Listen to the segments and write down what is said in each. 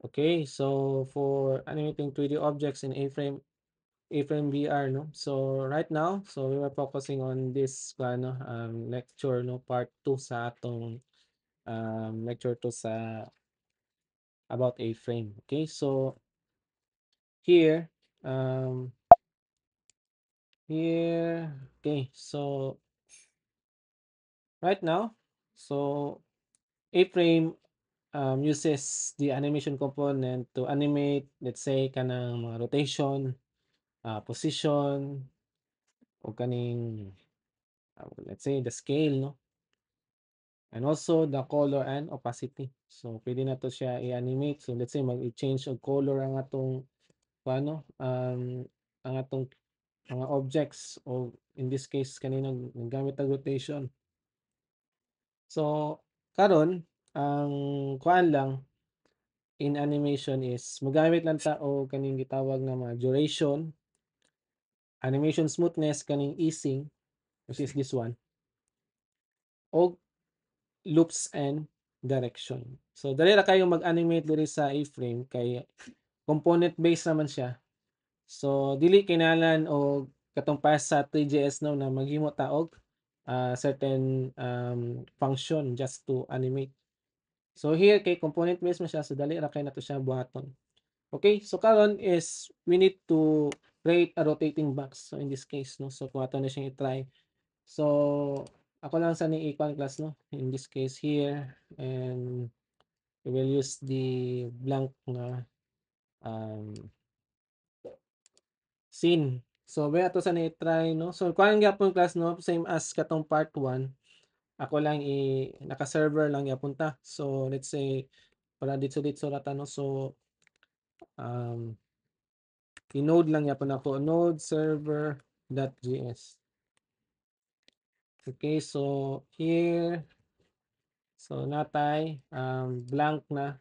Okay, so for animating 3D objects in A-Frame VR, no? So right now, so we were focusing on this lecture, no, part 2 sa atong lecture 2 sa about A-Frame. Okay, so here, um, here, okay, so right now, so A-Frame uses the animation component to animate, let's say, kanang mga rotation, position, o kaning, let's say, the scale, no? And also the color and opacity. So, pwede na to siya i-animate. So, let's say, mag-change og color ang atong, ang atong mga objects o in this case, kanina gamit ang rotation. So, karon ang kuan lang in animation is magamit lang ta og kaning gitawag na mga duration, animation smoothness, kaning easing, which is this one, og loops and direction. So dali ra kayo mag-animate diri sa A-Frame kay component based naman siya. So dili kinahanglan og katong pass sa 3GS no na maghimo ta og certain function just to animate. So here kay component based man siya so dali ra kay nato siya buhaton. Okay, so karon is we need to create a rotating box. So in this case no, so kung ato na siyang i-try. So ako lang sa ni equal class no, in this case here, and we will use the blank na um, scene. So may ato sa ni try no. So kuan gyapon class no, same as katong part 1. Ako lang naka-server lang gyapon ta. So let's say para dito ra ta no. So um i-node lang yapon ako, node server.js. Okay, so here, so natay blank na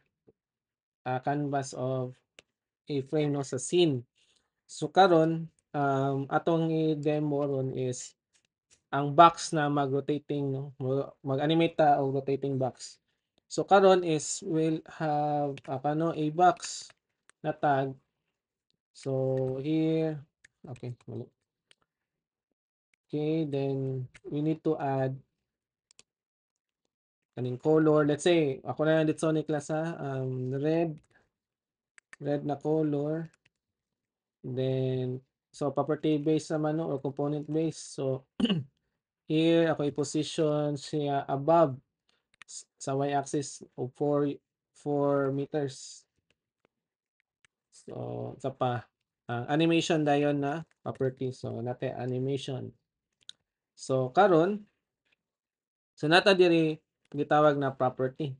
canvas of a frame no sa scene. So karon atong i-demo ron is ang box na mag-rotating no, mag-animate ta og rotating box. So karon is we'll have a box na tag. So here, okay, mali. Okay, then we need to add kaning color. Let's say, ako na lang dito ni class ha, red na color. Then, so property based naman no, or component based. So, here ako i-position siya above sa y-axis of 4 meters. So, sa pa, animation dayon na property. So, nate animation. So, karon so nata diri gitawag na property.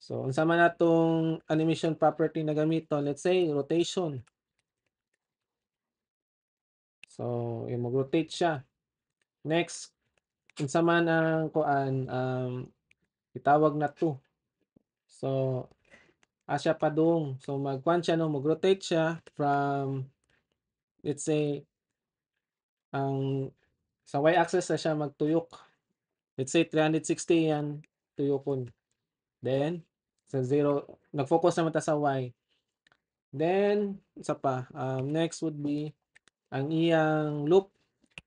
So, unsa man natong animation property na gamiton, let's say rotation. So, yung mag-rotate siya. Next, unsa man ang kuan itawag na to. So, asya padung. So, mag-kuan siya no, mag-rotate siya from let's say ang sa y-axis na siya magtuyok. Let's say 360 yan tuyokon. Then sa 0, nag-focus naman ta sa y. Then, isa pa, next would be ang iyang loop.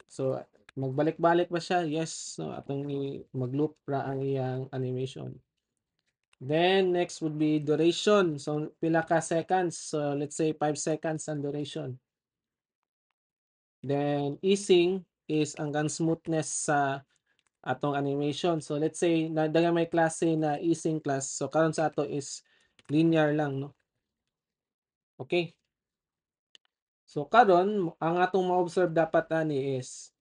So, magbalik-balik ba siya? Yes. So, atong mag-loop ra ang iyang animation. Then, next would be duration. So, pila ka seconds. So, let's say 5 seconds ang duration. Then, easing is ang smoothness sa atong animation. So, let's say, daga may klase na easing class. So, karon sa ato is linear lang, no? Okay. So, karon ang atong ma-observe dapat ani is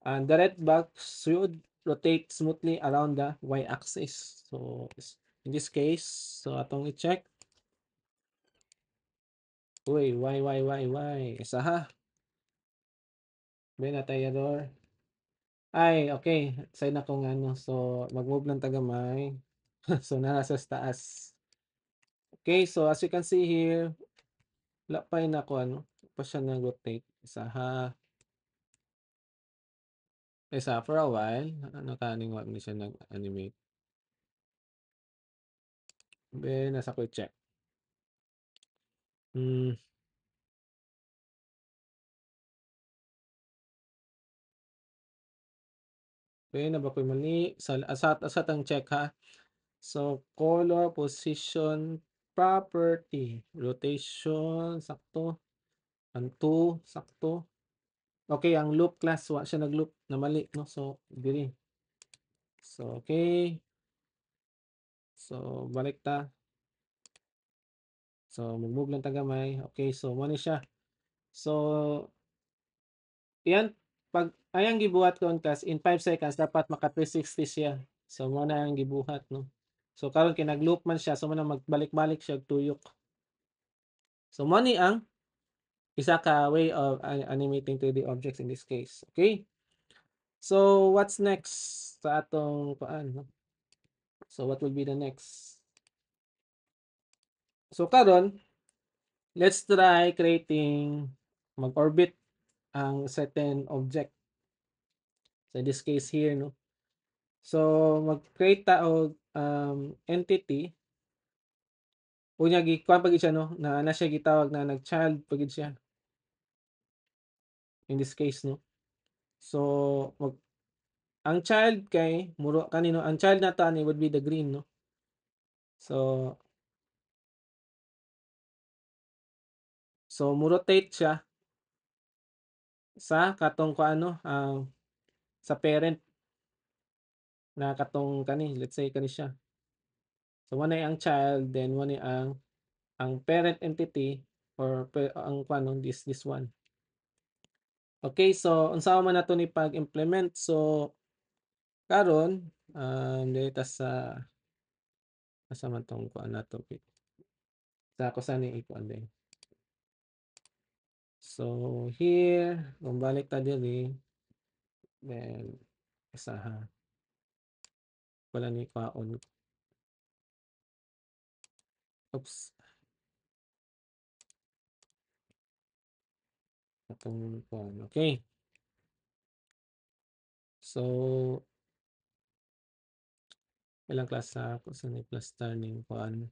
and the red box should rotate smoothly around the y-axis. So, in this case, so atong i-check. Uy, y. Isa ha. Benatayador. Ay, okay. Sign na kung ano. So, mag-move lang tagamay. So, nasa taas. Okay, so as you can see here, lapay na ko ano. Pa siya nag-rotate. Isa ha. Isa for a while. Nakaning wag ni siya nag-animate. Then, nasa ko i-check. Hmm, puwede na ba ko'y mali sa tang check ha. So, color, position, property, rotation, sakto, ang 2 sakto. Okay, ang loop class wa siya nag-loop na mali 'no, so diri. So, okay. So, balik ta. So, mag-move lang ta gamay. Okay, so mo ni siya. So, iyan 'pag ayang gibuhat kon kas in 5 seconds dapat maka 360 siya. So, mo na ang gibuhat 'no. So, karon kay nag-loop man siya so mo na magbalik-balik siya og tuyok. So, mo ni ang isa ka way of animating 3D objects in this case. Okay? So, what's next sa atong kuan 'no? So, what will be the next? So, karon let's try creating mag-orbit ang certain object. So, in this case here 'no. So, mag-create ta og entity unya gikuan pa gid siya 'no, na siya gitawag na nag-child pa gid siya in this case 'no. So, ang child kay muro kanino ang child nato ani would be the green 'no. So, mo rotate siya sa katong kuan 'no, sa parent na katong kani let's say kani siya. So, mo ang child then mo ang parent entity or ang kuan 'no, this one. Okay, so unsa man nato ni pag-implement. So, karon diri ta sa asa man tong kuan nato sa kusa ni ikuan din. So, here kung balik ta diri then isaha wala ni kwaon. Oops, atong kuan. Okay. So, ilang klase kusa ni plus turning kuan.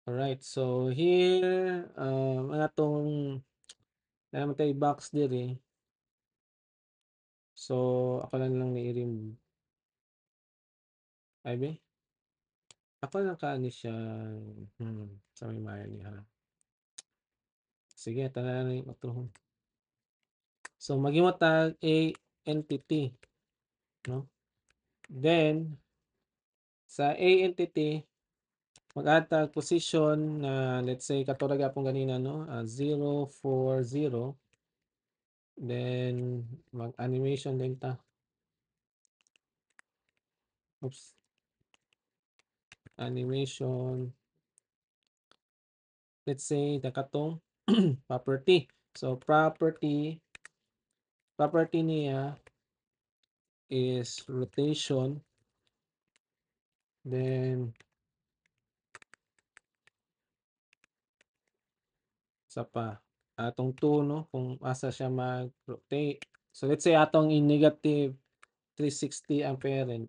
Alright, so here ang atong naman tayo box diri. So, ako lang ni i-remove. Ay be? Ako lang kaani siya sa may maya niya. Sige, tanan na yung otro. So, maghimo tag a entity, no? Then, sa a entity, mag-add tag position na let's say katulad gapon ganina, no? 0, 4, 0. Then, mag-animation din ta. Oops. Animation. Let's say katong property. So, property niya is rotation. Then, sa pa atong 2 no kung asa siya mag-rotate. So let's say atong in negative 360 ang parent.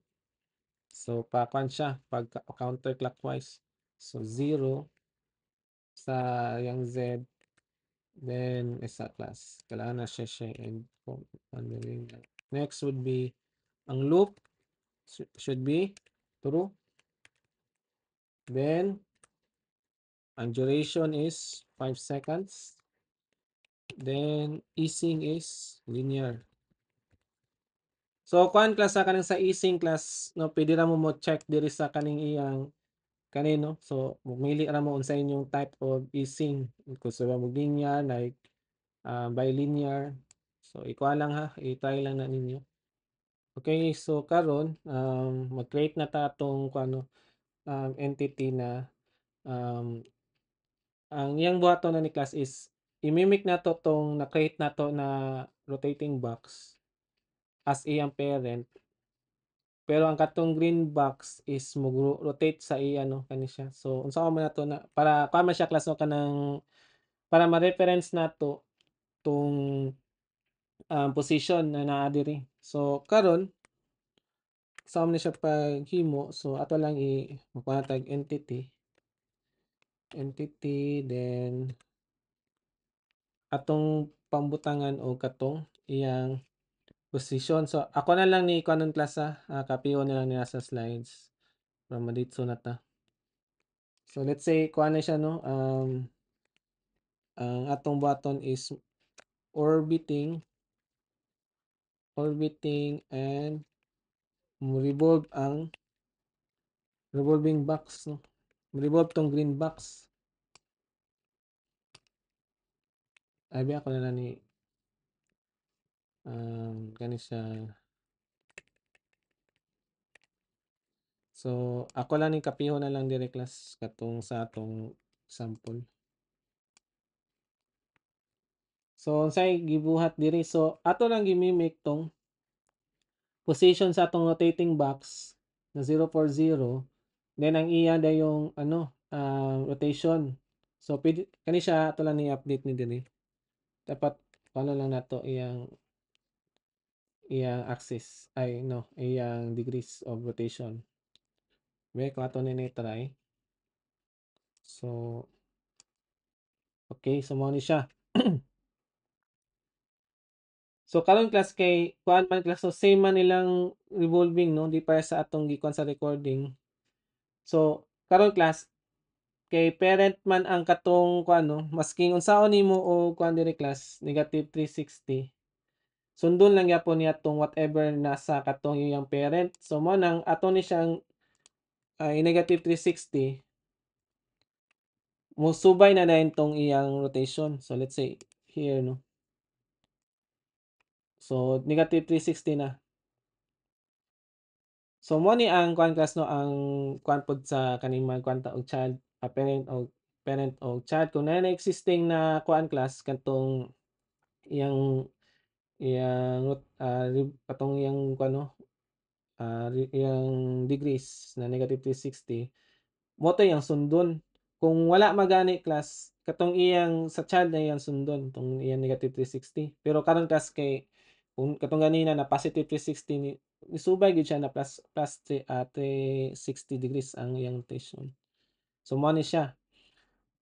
So pakuan siya pag counterclockwise. So 0 sa yang Z then isa class. Kailangan na siya and ano rin. Next would be ang loop should be true. Then ang duration is 5 seconds. Then easing is linear. So kuan class sa kanang sa easing class no pwede ra mo check diri sa kaning iyang kanino. So mamili ra mo unsa inyong type of easing. Kung sa mo linear like bilinear. So ikuha lang ha, i-try lang na ninyo. Okay, so karon mag-create na ta tong kuano entity na ang iyang buhaton na ni class is imimic nato tong na-create nato na rotating box as iyang parent. Pero ang katong green box is rotate sa iya no kani siya. So unsa man nato na para kuha man siya class no kanang para ma-reference nato tong position na naa diri. So karon sa man siya paghimo so ato lang i magpanatag entity. entity, then atong pambutangan o katong iyang position. So ako na lang ni kuanon class copy-on na lang niya sa slides para maditso na ta. So let's say kuan na siya no, ang atong button is orbiting and revolve ang revolving box no. Revolve tong green box. Abi ako na lang ni kani siya. So ako lang ni kapihon na lang dire class katong sa atong sample. So unsay gibuhat diri, so ato lang gimimik tong position sa atong rotating box na 040, then ang iya dayong ano rotation. So pwede kani siya ato lang ni update ni diri. Dapat ano lang nato iyang axis ay no iyang degrees of rotation. May kung ato ni try. So okay, so mao ni siya. So karon class kay kuan man class, so same man nilang revolving no, di para sa atong gikuan sa recording. So karon class kay parent man ang katong kuan no, masking unsaon nimo o kuan diri class negative 360. Sundon lang gyapon niya tong whatever nasa katong iyang parent. So mo nang ato ni siyang negative 360 mo subay na dayon tong iyang rotation. So let's say here no. So negative 360 na. So mo ni ang kuan class no, ang kuan pod sa kaning mga kuan ta og child, parent og child kung na existing na kuan class katong iyang katong iyang kuan no, iyang degrees na negative 360 mo to iyang sundon. Kung wala magani class katong iyang sa child na iyang sundon tong iyang negative 360. Pero karon class kay kung katong ganina na positive 360 ni nisubay gid siya na plus 360 degrees ang iyang rotation. So mo ni siya.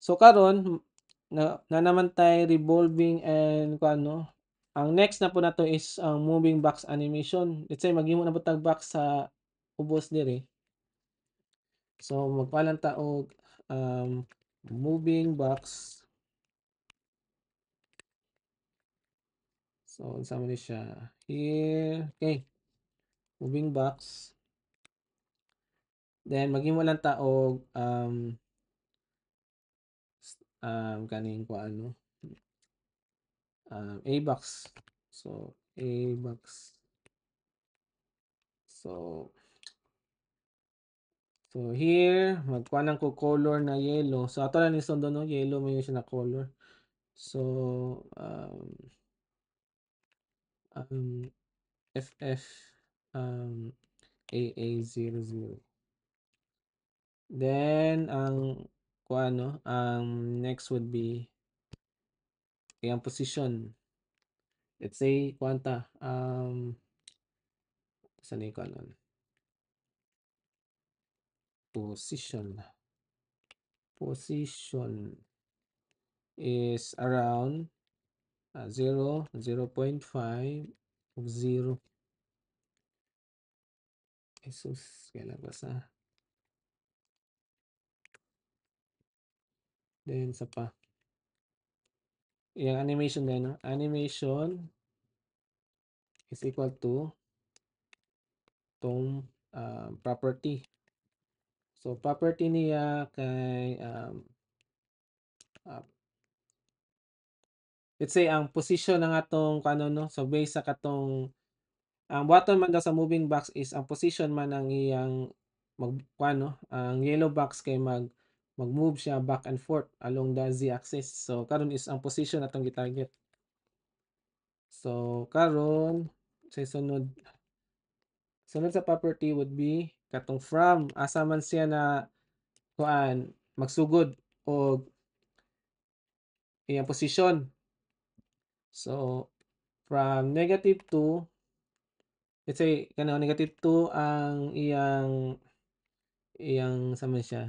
So karon na naman tay revolving and kuan no. Ang next na po nato is ang moving box animation. Let's say maghimo na butag box sa ubos diri. So magpalan ta og moving box. So unsa man ni siya? Here, okay. Moving box. Then maghimo lang ta og kaning kuan no. A box. So A box. So here magkuan ko color na yellow. So ato lang ni sundon no, yellow may siya na color. So FF AA00. Then ang kuan no, next would be iyang position. Let's say kuan ta saan ni kuan nun? Position is around 0, 0.5 of 0. Jesus, kailan ba sa? Then sa pa. Yung animation din, no? Animation is equal to tong property. So property niya kay let's say ang position ng atong kano no, so based sa katong ang button man daw sa moving box is ang position man ang iyang kuano, ang yellow box kay mag-move siya back and forth along the z-axis. So karon is ang position atong gi-target. So karon sa sunod sa property would be katong from asa man siya na kuan magsugod og iyang position. So from -2, let's say kana -2 ang iyang iyang sa man siya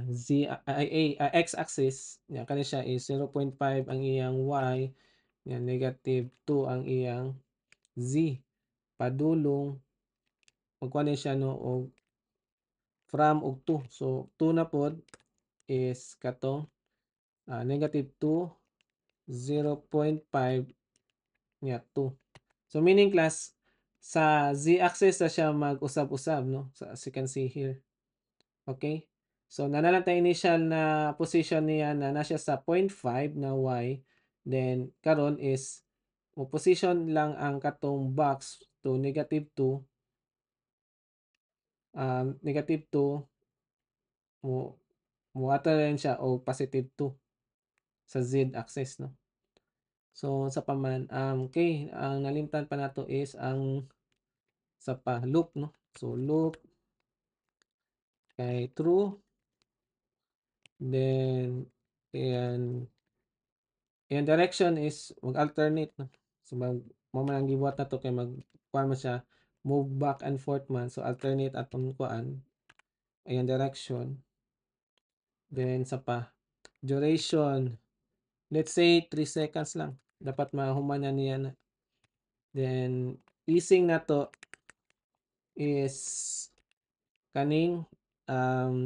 x-axis nya kani siya is 0.5 ang iyang y, nya -2 ang iyang z. Padulong magkuha ni siya no og from og 2. So 2 na pod is katong -2 0.5 nya 2. So meaning class sa z-axis na siya mag-usab-usab no. So as you can see here. Okay? So nanalang ta initial na position niya na nasa sa 0.5 na y. Then karon is mo position lang ang katong box to -2 -2 mo moato rin siya og +2 sa z-axis no. So sa paman okay ang nalimtan pa nato is ang sa pa loop no. So loop kay true then and direction is mag-alternate no. So mo man ang gibuhat nato kay kuan man siya move back and forth man so alternate atong kuan ayan direction. Then sa pa duration let's say 3 seconds lang dapat mahuman na niya na. Then easing nato is kaning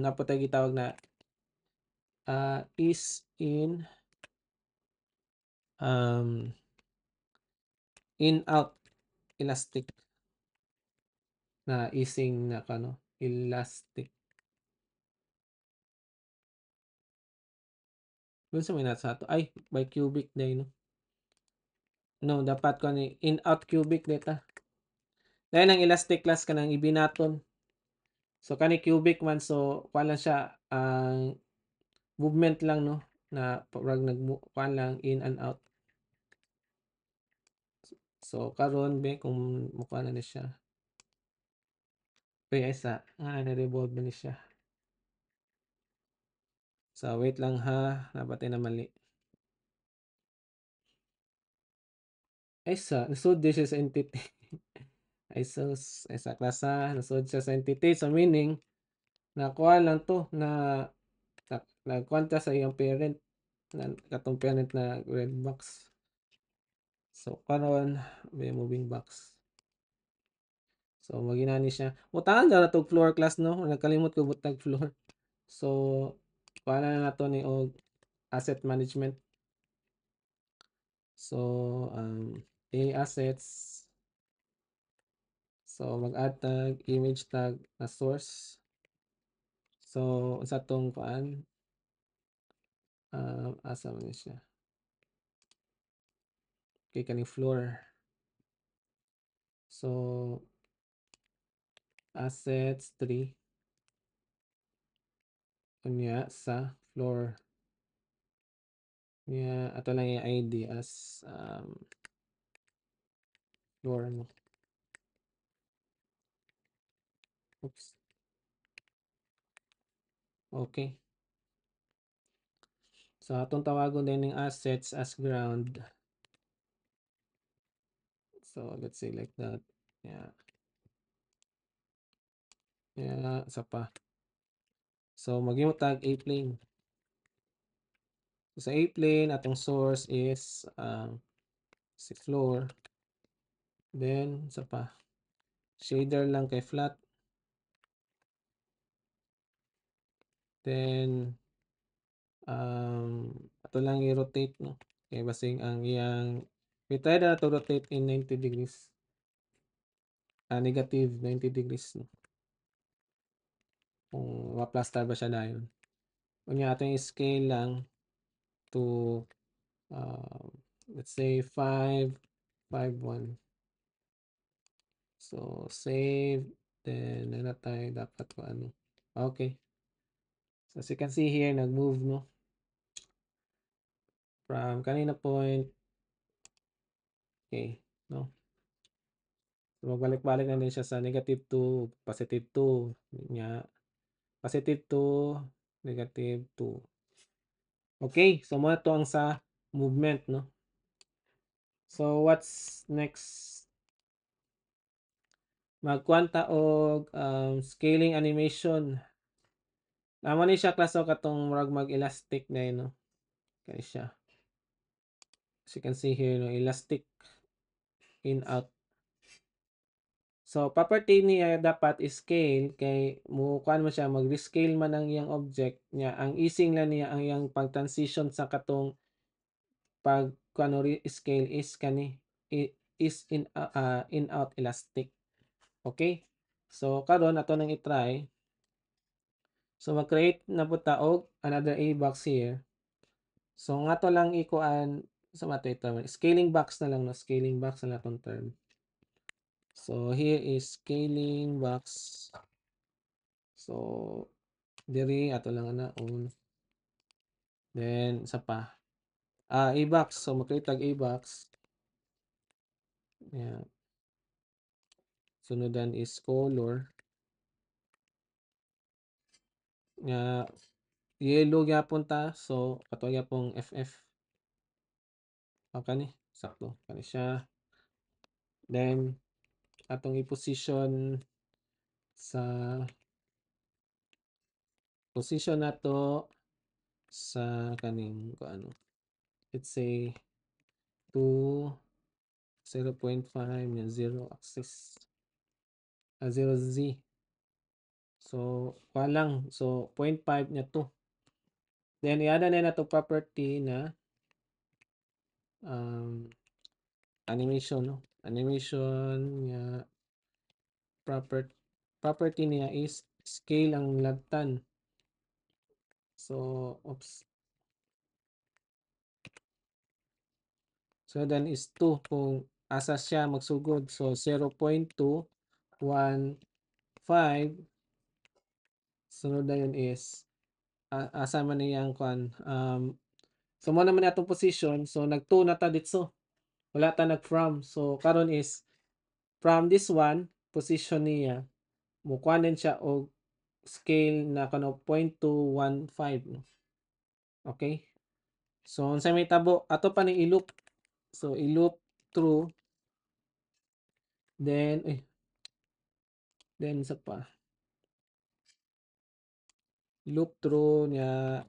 naputay gitawag na is in out elastic na easing na kano elastic. Dun sa may nasa ato ay by cubic day no. No dapat ko ni in out cubic data. Dahil ang elastic class kanang ibinaton. So kani cubic man so kuan lang siya ang movement lang no na pag kuan lang in and out. So karon be kung mukha na ni siya. Uy isa na-revolve na ni siya. So wait lang ha napatay na mali. Ay sa nasud di siya sa entity. Ay sus ay sa klasa nasud siya sa entity so meaning nakuha lang to na nagkwanta sa iyang parent na katong parent na red box. So karon may moving box. So maginani siya. Butangan daw na tog floor class no. Nagkalimot ko butag floor. So paano na nato ni og asset management. So A assets. So mag-add tag image tag na source. So sa tong kuan asa man ni siya. Okay kaning floor. So assets 3 unya sa floor niya ato lang yung ID as floor no. Oops. Okay. So atong tawagon din ng assets as ground. So let's say like that. Yeah. Yeah, isa pa. So maghimo tag A plane. So, sa A plane atong source is si floor. Then isa pa. Shader lang kay flat. Then ato lang i-rotate no. Kay basing ang iyang we try na to rotate in 90 degrees. Negative 90 degrees no. Kung ma-plaster ba siya dayon. Unya ato yung scale lang to let's say 5 5 1. So save then na tayo dapat ko ano. Okay. So as you can see here nag-move no from kanina point. Okay, no. So magbalik-balik na din siya sa -2, +2 nya +2, -2. Okay, so mo to ang sa movement no. So what's next? Magkuanta og scaling animation. Amo ni siya klaso katong murag mag-elastic na no. Kani siya. As you can see here no, elastic in out. So property niya dapat scale kay kuan mo siya mag-rescale man ang iyang object niya. Ang easing lang niya ang iyang pag-transition sa katong pag kuan scale is kani is in out elastic. Okay? So karon ato nang i-try. So mag-create na po ta og another A box here. So nga to lang ikuan sa mato ito. Scaling box na lang no, scaling box na lang tong term. So here is scaling box. So diri ato lang na on. Then sa pa. A-box. So mag-create tag A-box. Yeah. Sunodan is color. Nga yellow gyapon ta. So ato gyapong FF. Kani sakto kani siya. Then atong i-position sa position nato sa kaning ano. Let's say to 0.5 nya 0 axis 0 z. So kuha lang. So 0.5 nya to. Then i-add na nato property na animation no. Animation nya property niya is scale ang lagtan. So oops. So then is 2 kung asa siya magsugod. So 0.215 sunod na yun is asa man niyang kuan so mo naman atong position. So nag-2 na ta dito. Wala ta nag-from. So karon is from this one position niya mo kuanin siya og scale na kano 0.215 no? Okay? So unsa may tabo ato pa ni i-loop. So i-loop through then sa pa loop through niya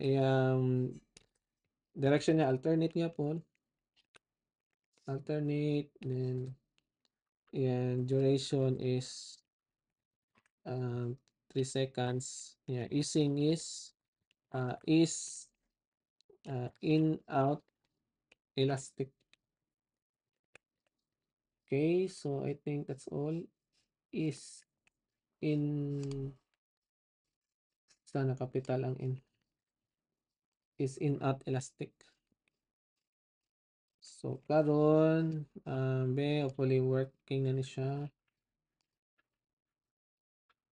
direction niya alternate niya po alternate then duration is 3 seconds. Yeah, easing is in out elastic. Okay, so I think that's all. Is in sana capital ang in is in out elastic. So karon hopefully working na ni siya.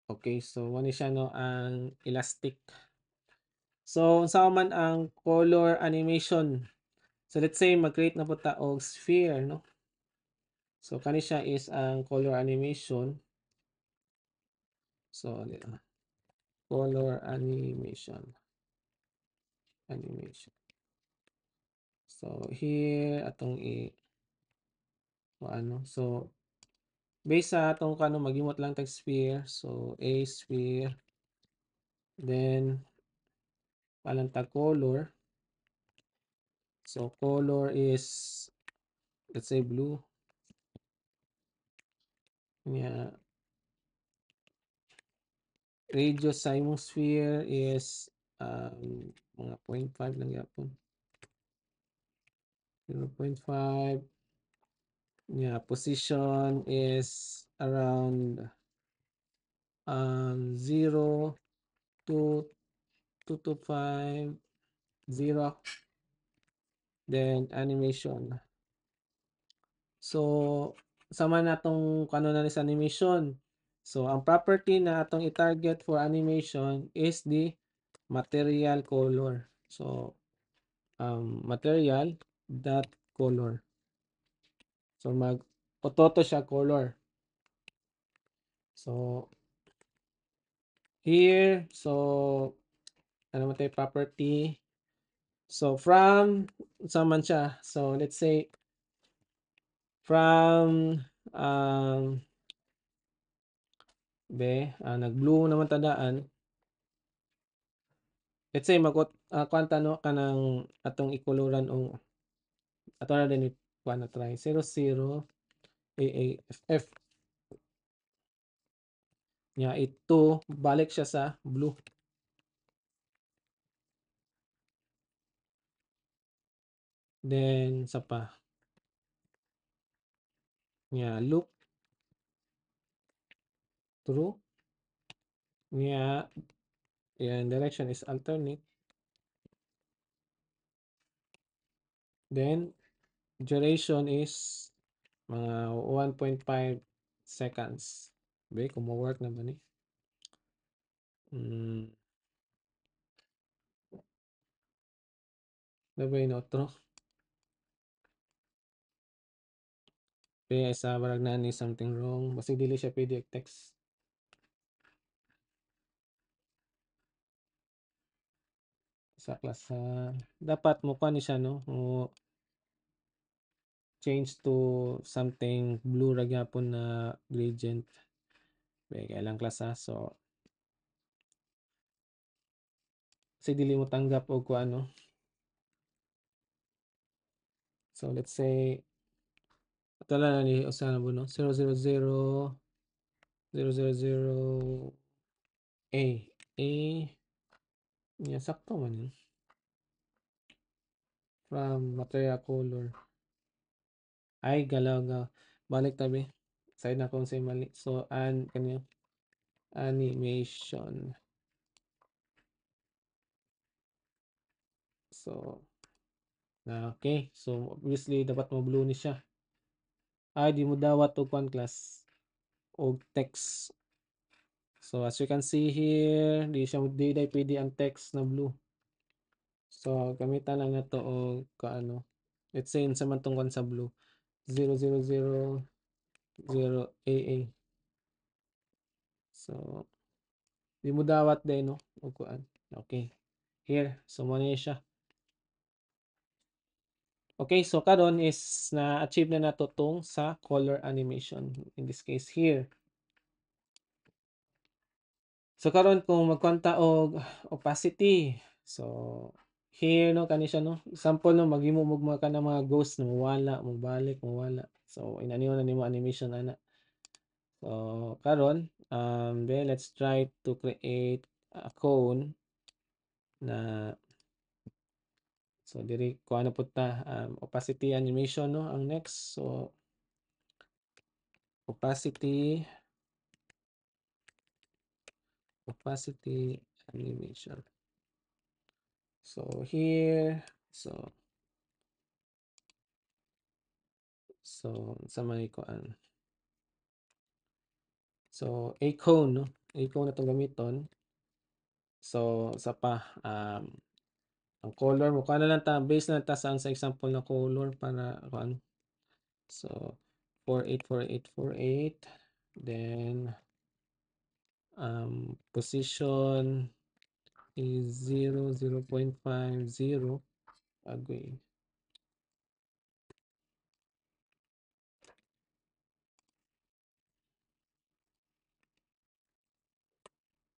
Okay, so wani siya no ang elastic. So unsa man ang color animation. So let's say mag-create na po ta og sphere no. So kani siya is ang color animation. So color animation. So here atong ano. So based sa atong kano magimot lang tag sphere. So a sphere then palang tag color. So color is let's say blue. Yeah. Radius sa imong sphere is mga 0.5 lang yapon. 0.5. Yeah, position is around 0 to 2 to 5 0 then animation. So sama natong kano na sa animation. So ang property na atong i-target for animation is the material color. So material dot color. So mag auto siya color. So here ano man tayo property. So from man siya. So let's say from nag-blue naman tandaan. let's say kuan ta no kanang atong ikuluran o ato na din kuan na try 00 AAFF nya ito balik siya sa blue. Then sa pa nya loop true nya yan direction is alternate. Then duration is mga 1.5 seconds. Be kung mo-work na ba ni? Hmm, ano ba yung outro? Kaya isa barag na ni something wrong. Basta dili siya pwede text. Sa class sa dapat mo pa ni siya no? Mo change to something blue ra gyapon na gradient. Kaya lang class ha. So kasi dili mo tanggap og kuan no. So let's say ito lang na ni usa na mo no 000 A A niya sakto man yun. From material color. Ay galaw ga. Balik tabi. Side na kung say mali. So kanyo animation. So okay. So obviously dapat mo blue ni siya. Ay di mo dawat og one class og text. So as you can see here, di day pwede ang text na blue. So gamitan lang nato og kaano. Let's say sa man tungkol sa blue 0000 AA. So di mo dawat din no og kuan. Okay. Here, so mo na siya. Okay, so karon is na-achieve na nato tong sa color animation. In this case here. So karon kung magkwanta og opacity. So here no kani siya no. Sample no maghimo og mga kanang mga ghost na mawala, mabalik, mawala. So inaniho na nimo animation ana. So karon then let's try to create a cone na so diri ko ano pud ta opacity animation no ang next. So opacity animation. So here sa may kuan. So a cone no. A cone na tong gamiton. So sa pa ang color mo kuan na lang ta base na ta saan sa example na color para kuan. So 484848 then position is 0.50 agree.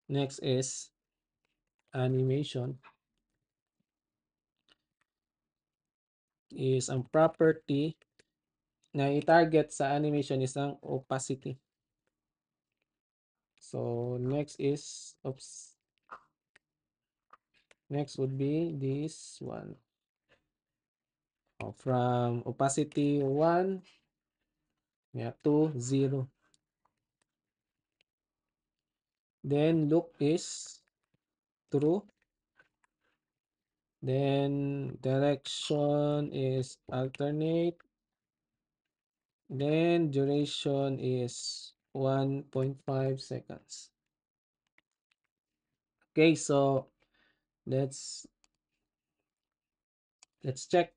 Next is animation is ang property na i-target sa animation is ang opacity. So next would be this one. From opacity 1 to 0. Then look is true. Then direction is alternate. Then duration is 1.5 seconds. Okay, so let's check.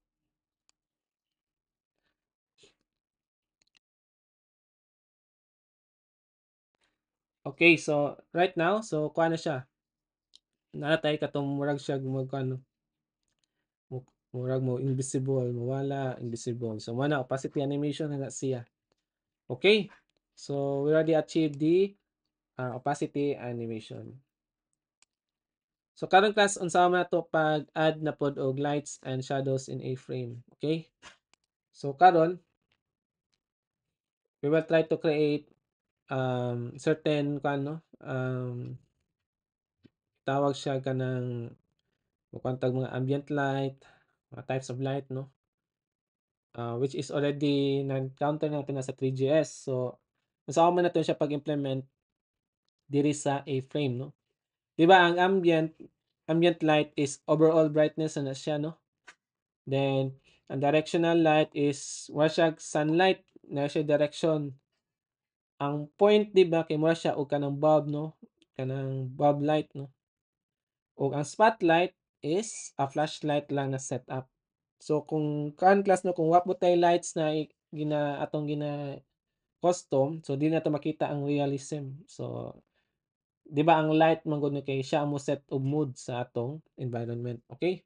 Okay, so right now, so kuha na siya. Natay katong murag siya gumagano. Murag mo invisible, mawala, invisible. So mana opacity animation na siya. Okay. So we already achieved the opacity animation. So karon class unsa man nato pag-add na pod og lights and shadows in a frame. Okay? So karon we will try to create certain kuan no tawag siya kanang kuan mga ambient light, mga types of light no, which is already na-encounter natin na sa 3GS. So usahay man natin siya pag-implement diri sa A-frame no. 'Di ba ang ambient light is overall brightness na siya no. Then ang directional light is wala siya sunlight na siya direction. Ang point 'di ba kay mura siya og kanang bulb no, kanang bulb light no. O ang spotlight is a flashlight lang na setup. So kung kuan class no, kung wa po tay lights na atong gina custom, so di nato makita ang realism. So 'di ba ang light man gud ni kay siya mo set og mood sa atong environment, okay?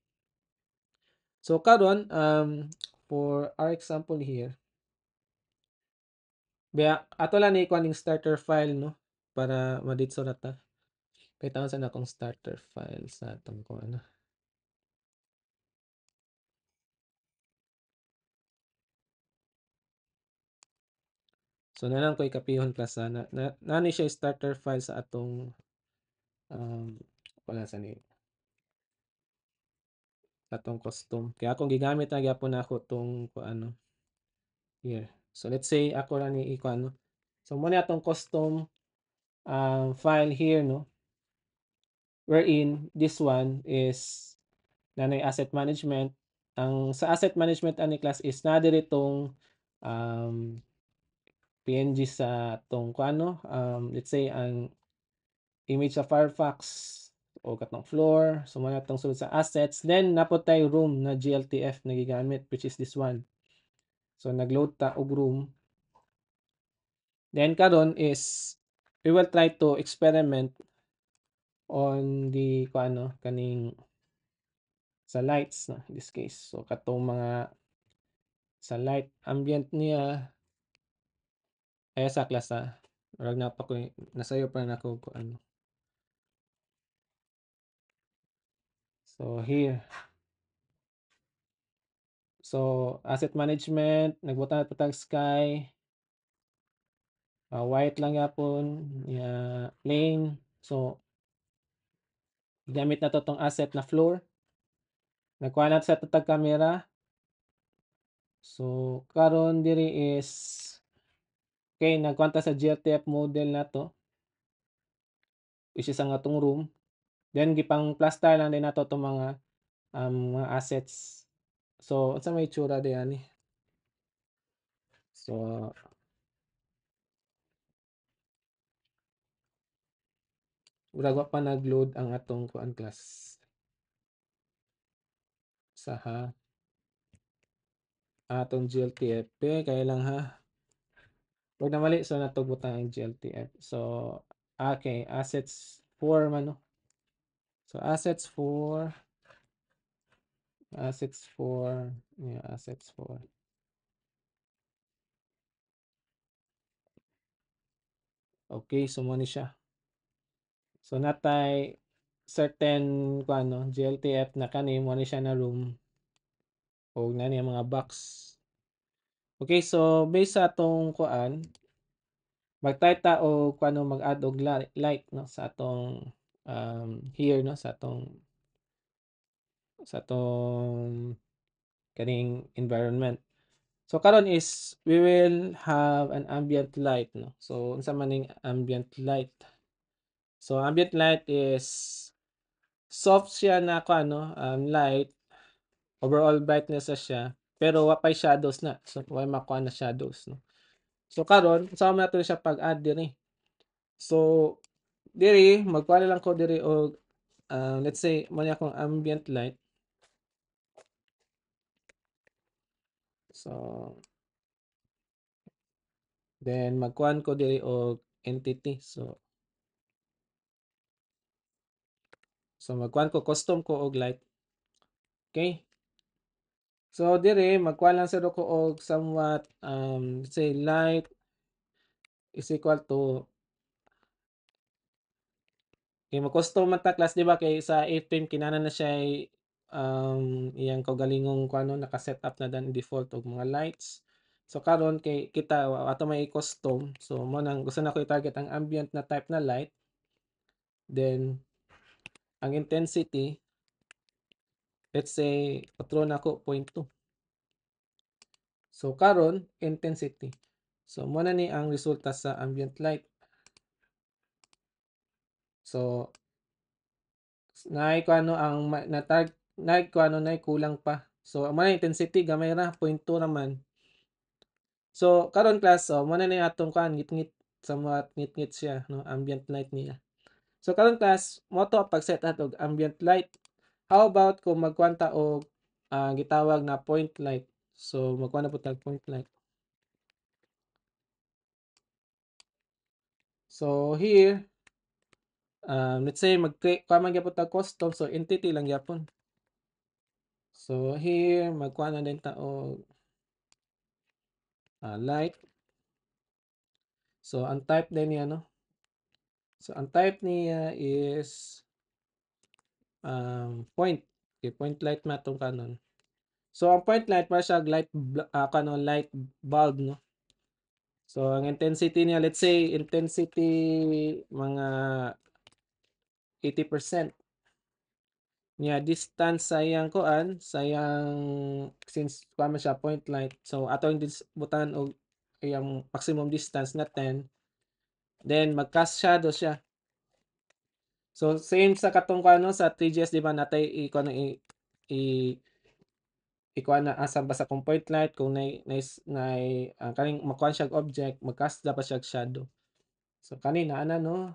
So karon for our example here, ato lang ni kuan ning starter file no para maditso na ta. Kay sa akong starter file sa atong kung ano. So na lang ko ikapihon class nani siya starter file sa atong um wala sa ni atong custom. Kaya akong gigamit na gyapon nako tong ano here. So let's say ako ra ni iko ano. So mo ni atong custom file here no, wherein this one is nanay asset management. Ang sa asset management ani class is na diri tong um, PNG sa tong kuano let's say ang image sa Firefox o katong floor, so mo na tong sulod sa assets, then napod tay room na GLTF na gigamit which is this one. So nagload ta og room. Then karon is we will try to experiment on the kuano kaning sa lights no, in this case. So katong mga sa light ambient niya ay sa class murag na pa ko nasayo pa na ko ano. So here. So asset management nagbutan na tag sky, white lang yapon plain. So gamit na to tong asset na floor. Nagkuha na sa tag camera. So karon diri is okay, nagkuha ta sa GLTF model na to, which is ang atong room. Then gipang plaster lang din nato tong mga assets. So unsa may itsura diyan ni? So murag wa pa nag-load ang atong kuan class. Saha atong GLTF kaya lang ha. Wag na mali, so natugutan ang GLTF. So okay, assets 4 man no. So assets 4 yeah, assets 4. Okay, so mo ni siya. So natay certain kuan no, GLTF na kani mo ni siya na room og nani ang mga box. Okay, so based sa atong kuan, mag-try ta og kuano mag-add og light no sa atong here no sa atong kaning environment. So karon is we will have an ambient light no. So unsa man ning ambient light? So ambient light is soft siya na kuano light, overall brightness na siya pero wa pay shadows na. So wa makuha na shadows no. So karon unsa man nato siya pag-add diri. So diri magkuha lang ko diri og let's say mo ni akong ambient light. So then magkuhan ko diri og entity. So magkuhan ko custom ko og light. Okay? So dire magkuha lang sad ko og somewhat let's say light is equal to kay mo-custom man ta class 'di ba kay sa A-frame kinahanglan na siya iyang kaugalingong kuano naka-setup na dan default og mga lights. So karon kay kita ato may i-custom, so mo nang gusto nako i-target ang ambient na type na light, then ang intensity, let's say patron nako 0.2. So karon intensity. So mo na ni ang resulta sa ambient light. So naay kuano ang naay kuano naay kulang pa. So mo na intensity gamay ra 0.2 raman. So karon class, so mo na ni atong kuan ngit-ngit, somewhat ngit-ngit siya no, ambient light niya. So karon class mo to pag-set og ambient light. How about kung magkuan ta og gitawag na point light. So magkuha na pud tag point light. So here, let's say kuha man gyapon tag custom, so entity lang gyapon. So here magkuha na din ta og light. So ang type din niya no. So ang type niya is point. Okay, point light man tong kanon. So ang point light para siya kanon light bulb no. So ang intensity niya, let's say intensity mga 80%. Niya distance sayang kuan, sayang since kuan man siya point light. So atong butan og iyang maximum distance na 10. Then mag-cast shadow siya. So same sa katong kuan no sa 3GS di ba natay kuan i ikuan na asa basta kung point light kung nay kaning makuan siya object mag-cast dapat siya shadow. So kanina ana no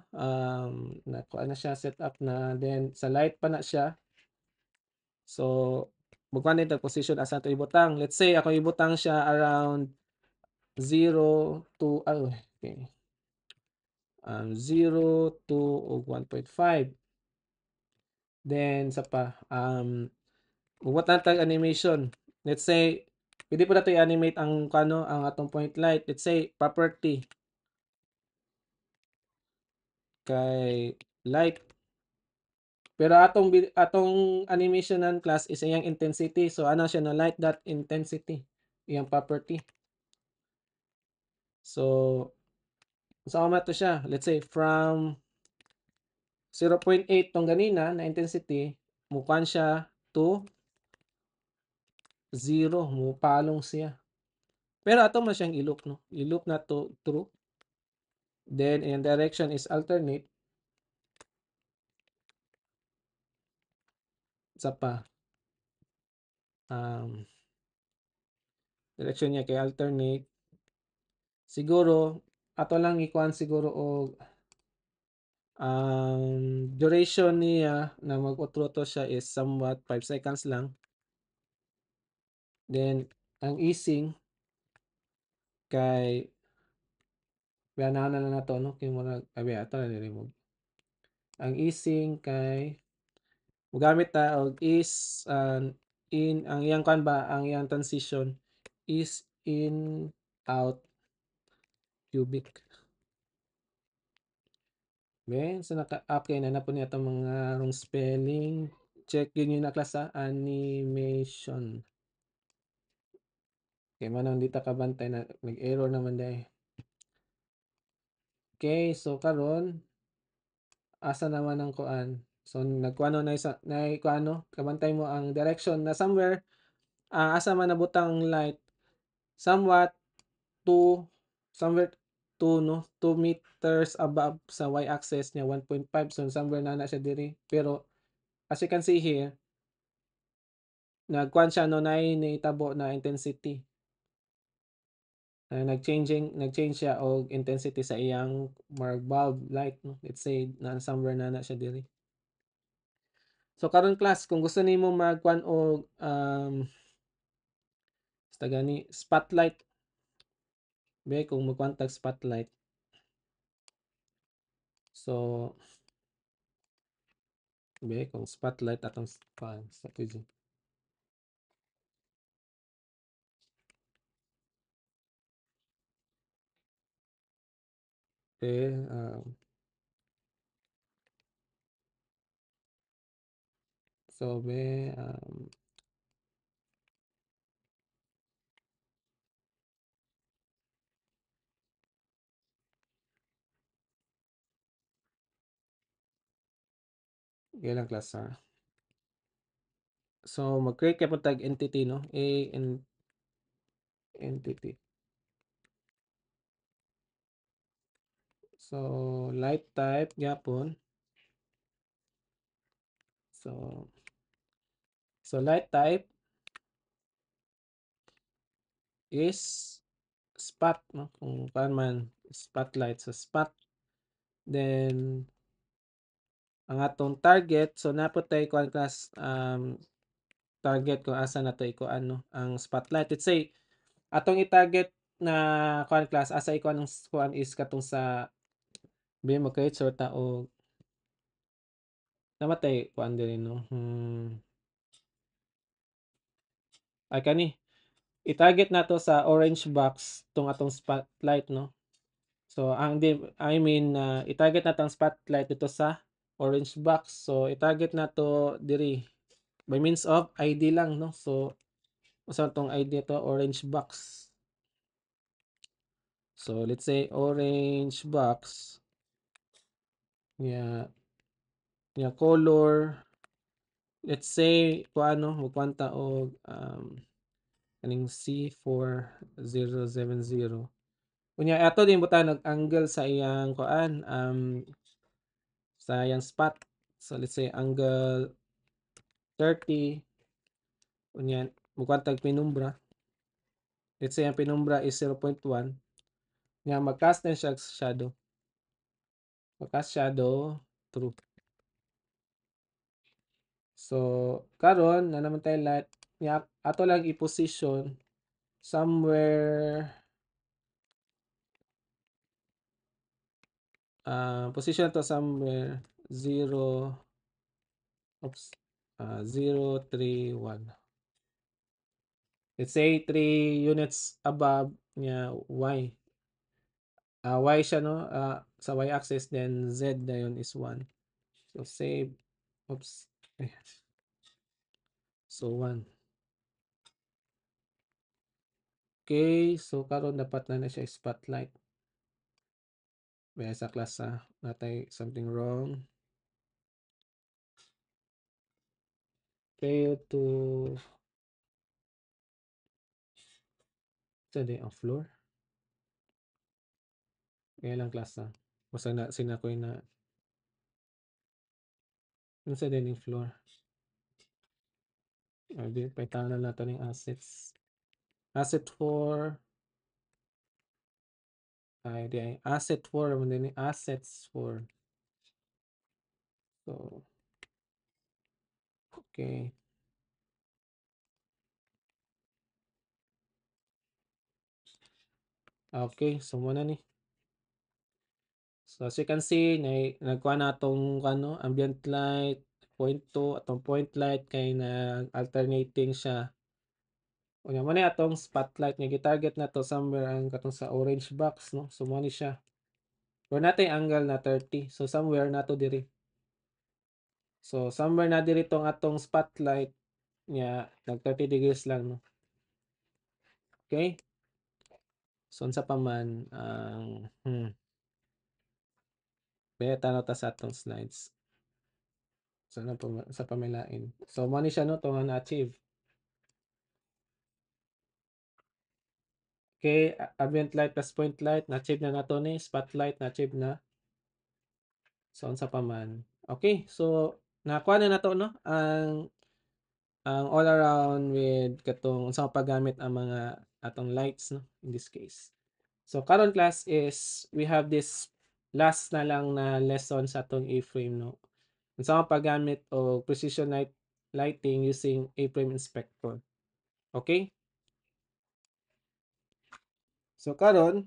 nakuha na siya set up na, then sa light pa na siya. So magkuha na ito position asa ito ibutang. Let's say ako ibutang siya around 0 to okay. 0 to og 1.5. Then sa pa buhat na tag animation. Let's say pwede po nato i-animate ang kano ang atong point light. Let's say property kay light. Pero atong animationan class is iyang intensity. So ano siya na light dot intensity iyang property. So sa to siya. Let's say from 0.8 tong ganina na intensity mukuan siya to 0, mupalong siya. Pero ato man siyang i-loop no. I-loop na to true. Then in direction is alternate. Sa pa direction niya kay alternate. Siguro ato lang ikuan siguro og duration niya na mag-utro to siya is somewhat 5 seconds lang. Then ang easing kay ganahan na nato no kay murag ato na ni-remove. Ang easing kay mogamit ta og is in ang iyang kan ba ang iyang transition is in out cubic. Ben, so okay na na po niya itong mga wrong spelling. Check yun yung naklas sa animation. Okay, manang dito kabantay na nag-error naman dahil. Okay, so karon asa naman ang kuan. So nagkuano na isa na kuano kabantay mo ang direction na somewhere asa man nabutang light somewhat to somewhere 2 no 2 meters above sa y-axis niya 1.5, so somewhere na siya diri, pero as you can see here nagkuan siya no naitabo na intensity. Nag-change siya og intensity sa iyang bulb light no. Let's say na somewhere na siya diri. So karon class kung gusto nimo magkuan og basta gani spotlight. Be kung magkuan tag spotlight. So be kung spotlight atong strategy. Okay, So be ilang class ha. So mag-create ka po tag entity no, entity. So light type gyapon. So light type is spot no, kung paan man spotlight sa spot. Then ang atong target, so naputay kuan class target kung asa nato ikuan no ang spotlight. Let's say atong i-target na kuan class asa ikuan ang kuan is katong sa mag-create sort ta og namatay kuan diri no. Ay kani i-target nato sa orange box tong atong spotlight no. So ang I mean i-target nato ang spotlight dito sa orange box. So i-target nato diri by means of ID lang no. So usa tong ID to orange box. So let's say orange box nya color, let's say kuano magkuan ta og kaning C4070. Unya ato din butang angle sa iyang kuan sa iyang spot. So let's say angle 30 unya magkuan tag penumbra. Let's say ang penumbra is 0.1. Nya mag-cast na siya shadow. Mag-cast shadow true. So karon na naman tayo light nya ato lang i-position somewhere position to somewhere 0 oops 031. Let's say 3 units above nya y. Y siya no sa y axis then z dayon is 1. So save. Oops. So 1. Okay, so karon dapat na siya spotlight. May sa class natay something wrong. Fail to study on floor. Kaya lang class basta na sinakoy na sa dining floor. Di paitanan nato ning assets. Asset 4 ay di ay asset 4 man din assets 4. So okay. Okay, so muna ni. So as you can see, nagkuha na itong ambient light, point 2, atong point light kay nag-alternating siya. Unya mo na atong spotlight nga gitarget na to somewhere ang katong sa orange box no. So mo ni siya. Or natin angle na 30. So somewhere na to diri. So somewhere na diri tong atong spotlight nya nag 30 degrees lang no. Okay? So unsa pa man ang beta na ta sa atong slides. So na sa pamilain. So mo ni siya no to nga na-achieve. Okay, ambient light plus point light na-achieve na nato ni spotlight na-achieve na. So unsa pa man. Okay, so nakuha na nato no ang all around with katong unsa paggamit ang mga atong lights no in this case. So karon class is we have this last na lang na lesson sa atong A-frame no. Unsa paggamit og precision lighting using A-frame inspector. Okay? So karon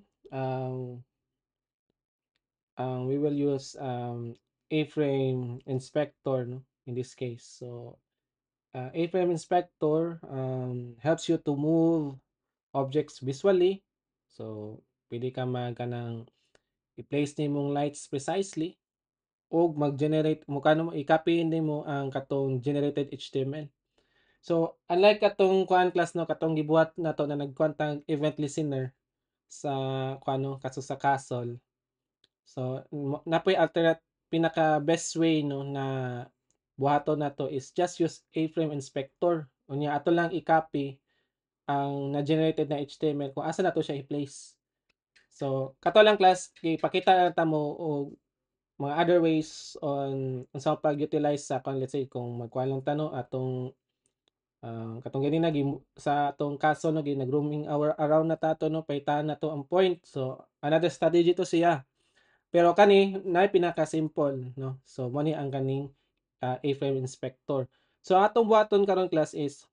we will use A-frame inspector no in this case. So A-frame inspector helps you to move objects visually. So pwede ka kanang i-place nimong lights precisely og mag-generate mukha i-copy nimo ang katong generated HTML. So, unlike katong kuan class no, katong gibuhat nato na nagkuan tang event listener sa kuano kaso sa Castle. So, napoy pinaka best way no na buhaton nato is just use A-frame inspector. Unya ato lang i-copy ang na-generated na HTML kung asa nato siya i-place. So, kato lang class, ipakita ta mo og mga other ways on sa pag-utilize sa kung let's say kung magkuha lang tano atong katong ganina sa atong kaso no nag-roaming around na tato no paitaan na to ang point. So, another strategy to siya. Pero kani na pinaka simple no. So, mo ni ang kaning A-frame inspector. So, atong buhaton karon class is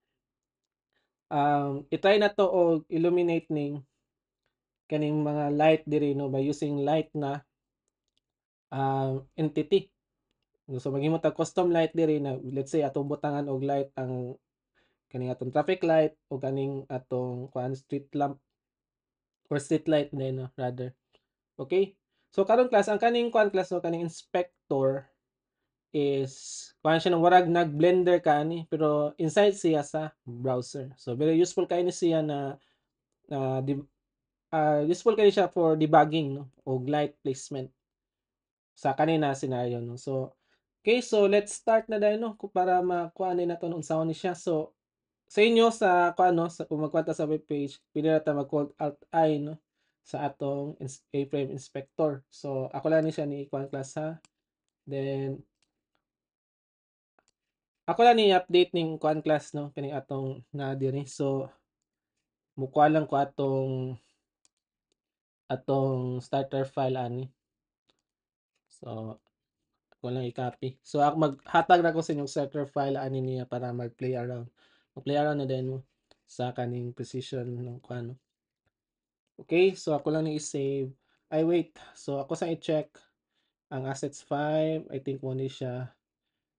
i-try na to og illuminate ning kaning mga light diri no by using light na entity. So maghimo tag custom light diri na let's say atong butangan og light ang kaning atong traffic light o kaning atong kuan street lamp or street light din no rather. Okay? So karon class ang kaning kuan class no kaning inspector is kuan siya ng warag nag-blender ka pero inside siya sa browser. So very useful kay ni siya na useful kay siya for debugging no og light placement sa kanina scenario no. So okay, so let's start na dahil no para makuha na nato unsaon ni siya. So sa inyo sa kuan no sa kung magkwanta sa web page, pili na ta mag-Alt I no sa atong A-frame inspector. So ako lang ni siya ni kuan class ha. Then ako lang ni update ning kuan class no kani atong na diri. So mukuha lang ko atong starter file ani. So ako lang i-copy. So ako maghatag na ko sa inyong starter file ani niya para mag-play around. Mag-play around na din mo sa kaning precision ng kuan. Okay, so ako lang ni i-save. Ay wait. So ako sa i-check ang assets 5. I think mo ni siya.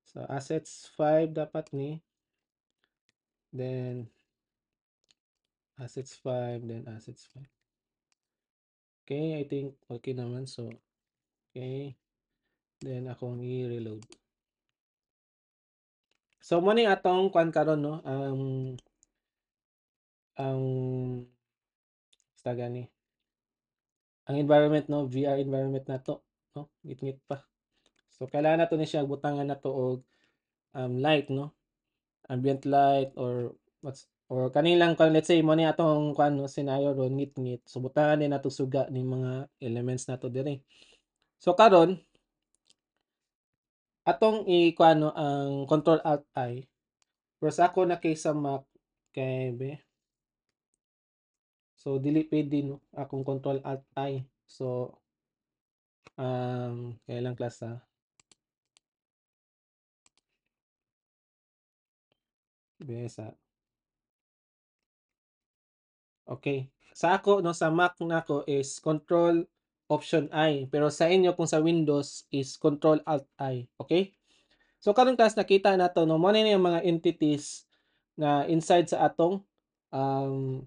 So assets 5 dapat ni. Then assets 5 then assets 5. Okay, I think okay naman. So okay. Then akong i-reload. So mo ni atong kuan karon no. Ang basta gani ang environment no VR environment na to no ngit-ngit pa. So kailangan nato ni siya butangan nato og light no ambient light or or kanilang kan let's say mo ni atong kuan no scenario ron ngit-ngit. So butangan ni nato suga ning mga elements nato diri. So karon atong i-kuan no ang control alt I. Pero sa ako na kay sa Mac kay be. So dili pwede no akong control alt I. So kailang class ha. Besa. Okay. Sa ako no sa Mac nako is control option I pero sa inyo kung sa Windows is control alt I. Okay? So karon class nakita nato no mo na yung mga entities na inside sa atong um,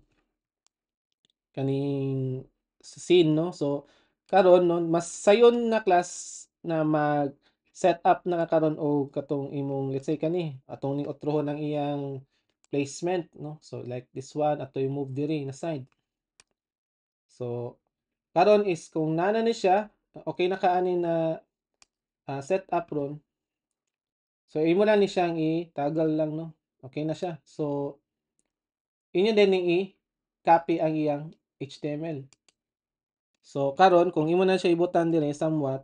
kaning scene no. So karon no mas sayon na class na mag set up na karon og katong imong let's say kani atong ning utrohon ang iyang placement no. So like this one ato i-move diri na side. So karon is kung nana ni siya okay na kaani na set up ron. So imo lang ni siyang i-toggle lang no. Okay na siya. So inyo din ning i-copy ang iyang HTML. So karon kung imo na siya ibutan dire somewhat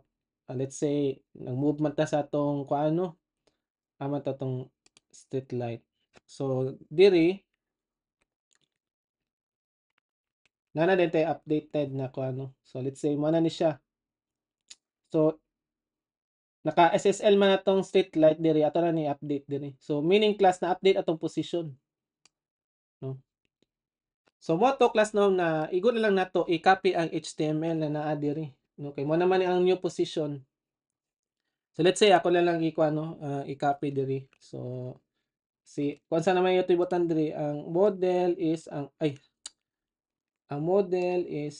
let's say nag-move man ta sa atong kuano ama ta tong street light. So diri nana din tay updated na kuano. So let's say mo na ni siya. So naka SSL man atong street light diri ato na ni update diri. So meaning class na update atong position. No? So mo to class no na igo na lang nato i-copy ang HTML na naa diri. No kay mo naman ang new position. So let's say ako na lang i-kuano i-copy diri. So kung saan naman ito ibutan diri ang model is ang model is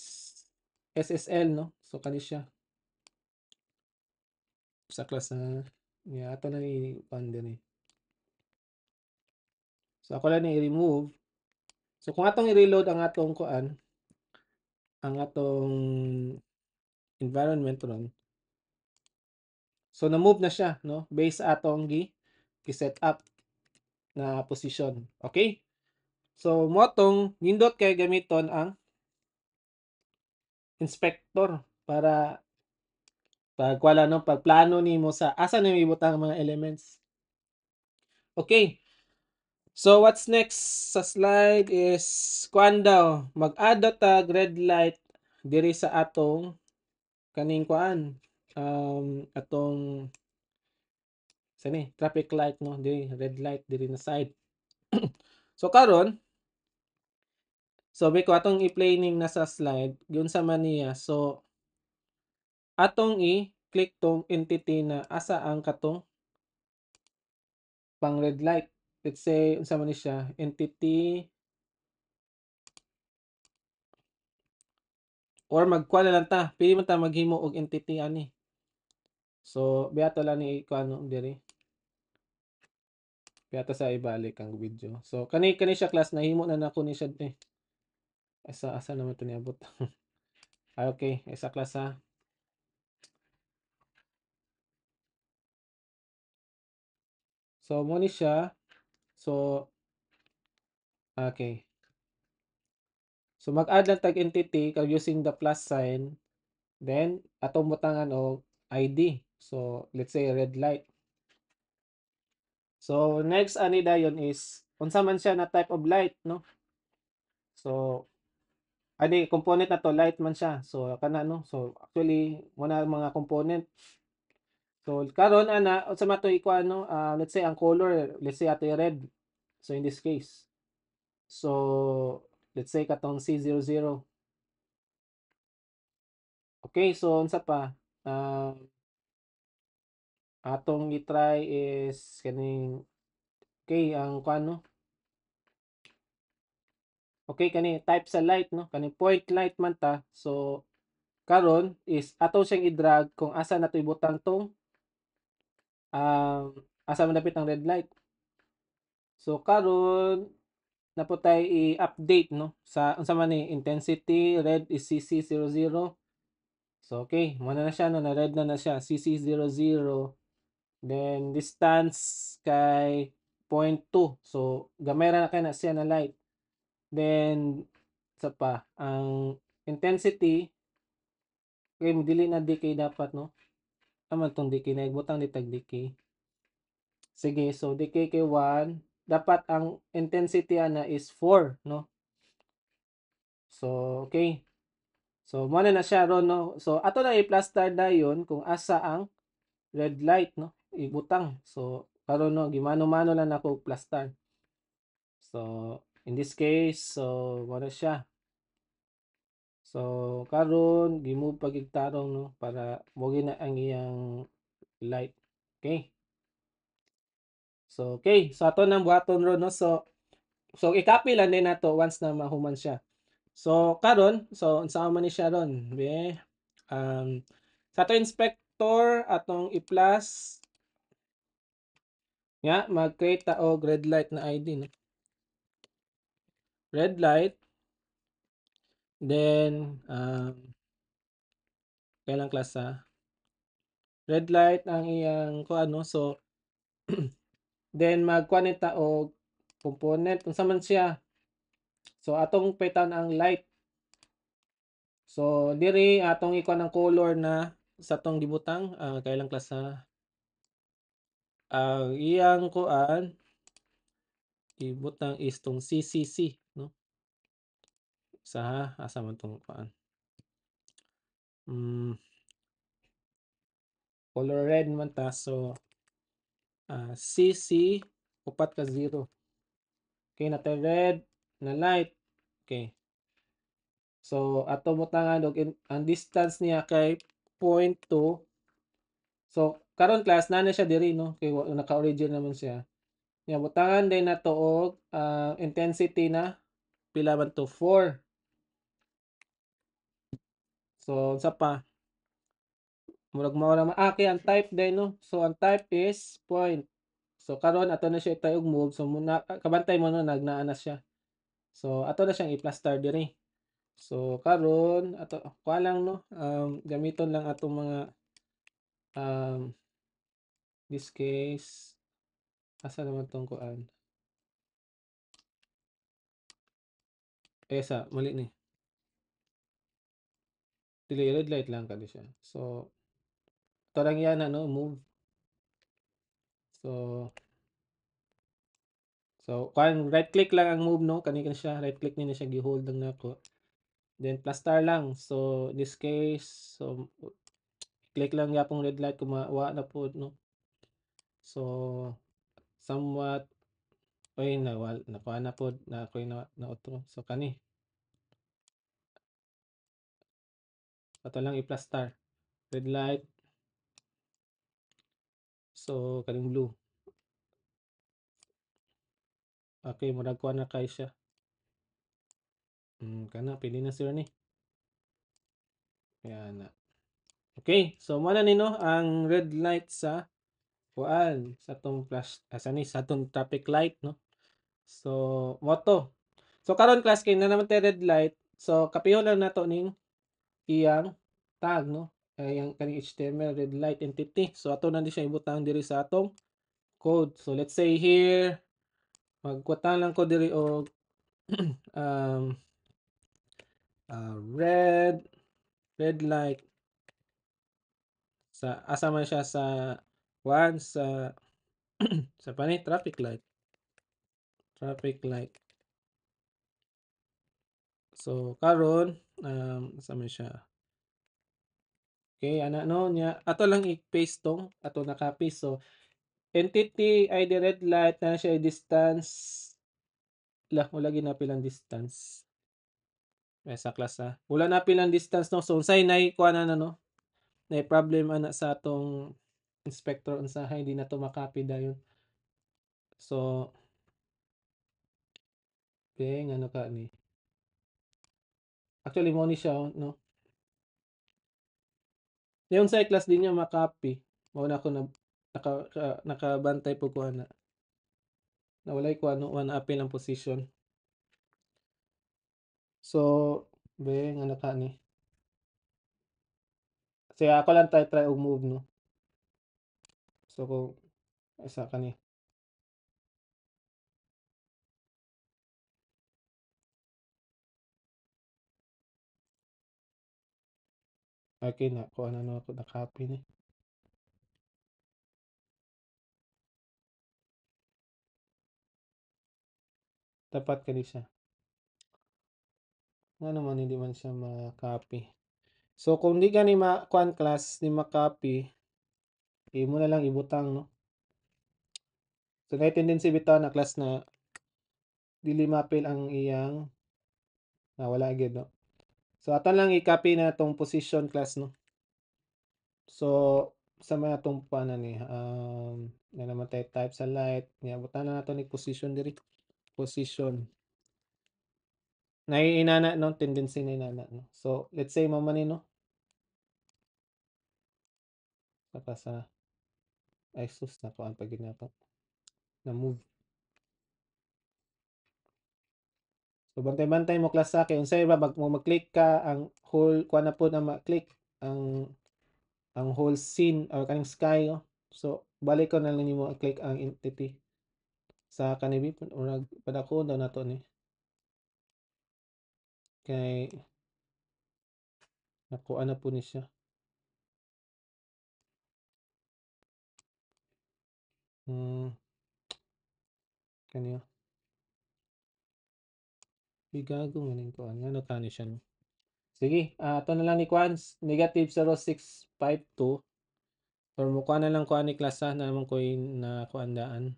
SSL no. So kani siya. sa class na niya ato na ni kuan diri. So ako lang ni i-remove. So kung atong i-reload ang atong kuan, ang atong environment ron. So na-move na siya no based sa atong gi-set up na position. Okay? So mo tong nindot kay gamiton ang inspector para pag wala no pagplano nimo sa asa nimo ibutang ang mga elements. Okay. So what's next sa slide is kuan daw mag-add tag red light diri sa atong kaning kuan atong sani traffic light no diri red light diri na side. So karon so may ko atong i-play ning nasa slide yun sa maniya. So atong i-click tong entity na asa ang katong pang red light. Let's say unsa man ni siya entity or magkuha na lang ta. Pili man ta maghimo og entity ani. So biya to lang ni kuano diri. Biya to sa ibalik ang video. So kani siya class nahimo na nako ni siya eh. Asa naman to niabot. Okay, isa class ha. So mo ni siya. So okay. So mag-add lang tag entity kag using the plus sign. Then atong butangan og ID. So let's say red light. So next ani dayon is unsa man siya na type of light no. So ani component na to light man siya. So kana no. So actually mo na mga component. So karon ana unsa man to ikuan no let's say ang color let's say ato red. So in this case. So let's say katong C00. Okay, so unsa pa? Atong i-try is kaning okay ang kuan no. Okay kani type sa light no, kani point light man ta. So karon is ato siyang i-drag kung asa nato ibutang tong asa man dapit ang red light. So karon na po tayo i-update no sa unsa man ni intensity red is CC00. So okay, mo na siya no na red na siya CC00. Then distance kay 0.2. So gamay ra na kay na siya na light. Then sa pa ang intensity kay dili na decay dapat no. Tama tong decay na igbutang di tag decay. Sige, so decay kay 1, dapat ang intensity ana is 4 no. So okay. So mo na siya ron no. So ato na i-plaster dayon kung asa ang red light no ibutang. So karon no gimano-mano lang nako plaster. So in this case, so mo na siya. So karon gi-move pagigtarong no para mo na ang iyang light. Okay. So okay, so ato nang buhaton ron no. So i-copy lang din nato once na mahuman siya. So karon, so unsa man ni siya ron? Be sa ato inspector atong i-plus nga mag-create ta og red light na ID no. Red light then kailang klasa red light ang iyang kuan no. So then magkuan ta og component unsa man siya. So atong petan ang light. So diri atong ikuan ang color na sa tong gibutang kailang klasa ang iyang kuan ibutang is tong CCC no. Sa asa man tong kuan color red man ta. So CC upat ka 0. Okay na red na light. Okay. So ato butangan og ang distance niya kay 0.2. So karon class na siya diri no kay naka-origin naman siya. Nya butangan din nato og intensity na pila man to 4. So sa pa murag mao ra kay ang type din no. So ang type is point. So karon ato na siya itay og move so muna kabantay mo no nagnaa na siya. So ato na siyang i-plaster diri. So karon ato kuha lang no gamiton lang atong mga um this case asa naman tong kuan. Esa mali ni. Dili red light lang kani siya. So ato lang yan ano move. So kuan right click lang ang move no kani kan siya right click ni na siya gi-hold lang nako. Then plus star lang. So this case so click lang yapong red light kung wa na po no. So somewhat oy nakuha na po na ako'y na outro. So kani ato lang i-plus star red light. So kaning blue. Okay murag kuha na kay siya. Kana pili na sir ni. Kaya na. Okay, so mo na ni no ang red light sa kuan sa tong flash asa ni sa tong traffic light no. So moto. So karon class kay na naman tay red light. So kapihon lang nato ning iyang tag no. Ay ang kaning HTML red light entity. So ato na di siya ibutang diri sa atong code. So let's say here magkutan lang ko diri og um, red light sa asa man siya sa one sa sa pani traffic light. So karon asa man siya. Okay ana no nya ato lang i-paste tong ato na copy. So entity ID red light na siya distance wala ginapilang distance. May sa class ha. Wala na pilang distance no. So unsay nay kuha na no. Nay problem ana sa atong inspector unsahay hindi na to makopy dayon. So okay ngano ka ni. Actually mo ni siya no. Yung sa class din niya makopy. Mao na ako na nakabantay po ko ana. Nawalay ko ano one apple ang position. So beng ano ka ni. Kasi ako lang try og move no. So kung isa ka ni. Okay na ko ano no ako na copy ni. Dapat kani siya. Nga naman hindi man siya ma-copy. So kung di ka ni ma-kuan class ni ma-copy, mo na lang ibutang no. So na tendency bitaw na class na dili mapil ang iyang wala gyud no. So aton lang i-copy na tong position class no. So sa mga atong paana ni na naman tayo type sa light niya butan na nato ni position diri position naiinana no tendency na inana no. So let's say mama ni no saka sa ay sus na ko ang pagid na to na move. So bantay-bantay mo class sa kay unsay ba mo mag-click ka ang whole kuan na pod na ma-click ang whole scene or kaning sky no? So balik ko na lang nimo i-click ang entity sa kanibi murag padako daw nato ni kay nakuha na po ni siya. Kaniya bigago maning kuan ngano tani siya no. Sige ato na lang ni kuan negative 0.652 or mukha na lang kuan ni class ha na naman ko'y na kuandaan.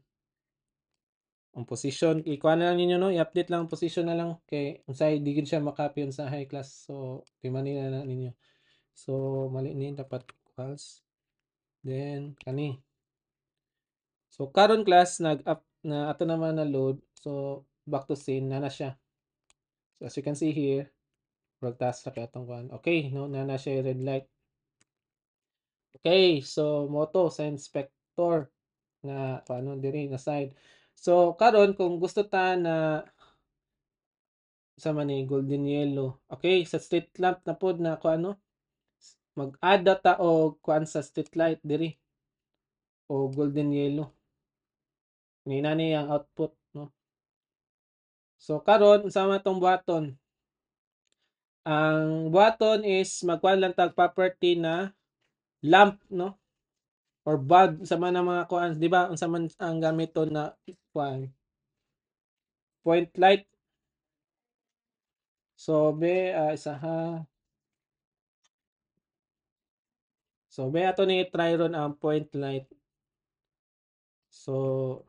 Ang position ikuha na lang ninyo no i-update lang ang position na lang kay unsay di gid siya makopy sa high class so timanin na lang ninyo. So mali ni dapat false. Then kani. So karon class nag-up na ato naman na load. So back to scene na siya. So as you can see here, broadcast sa kay atong kuan. Okay, no na siya red light. Okay, so moto sa inspector na paano diri na side. So karon kung gusto ta na sa man ni golden yellow. Okay, sa street lamp na pod na kung ano mag-add ta og kuan sa street light diri o golden yellow. Ni nani ang output no. So karon unsa man tong buhaton? Ang buhaton is magkuan lang tag property na lamp no or bulb sa man ang mga kuan, di ba? Unsa man ang gamiton na kuan point light. So be isaha. So be ato ni try ron ang point light. So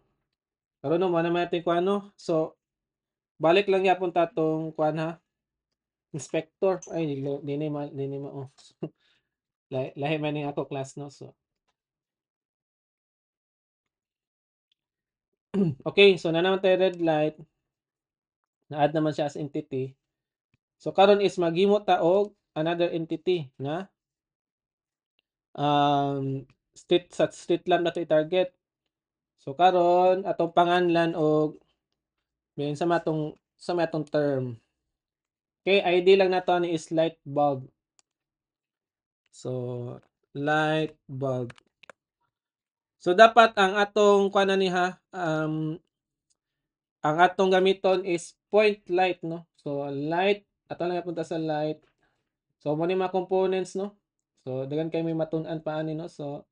karon no mo na natin kuan no. So balik lang yapon ta tong kuan ha. Inspector ay dili ma oh. Lahi man ning ako class no. So okay, so na naman tayo red light. Na-add naman siya as entity. So karon is maghimo ta og another entity na street lamp na to i-target. So karon atong panganlan og ben sa matong term. Okay, ID lang nato ni is light bulb. So light bulb. So dapat ang atong kuan ni ha ang atong gamiton is point light no. So light ato lang punta sa light. So mo ni mga components no. So dagan kay may matun-an pa ani no. So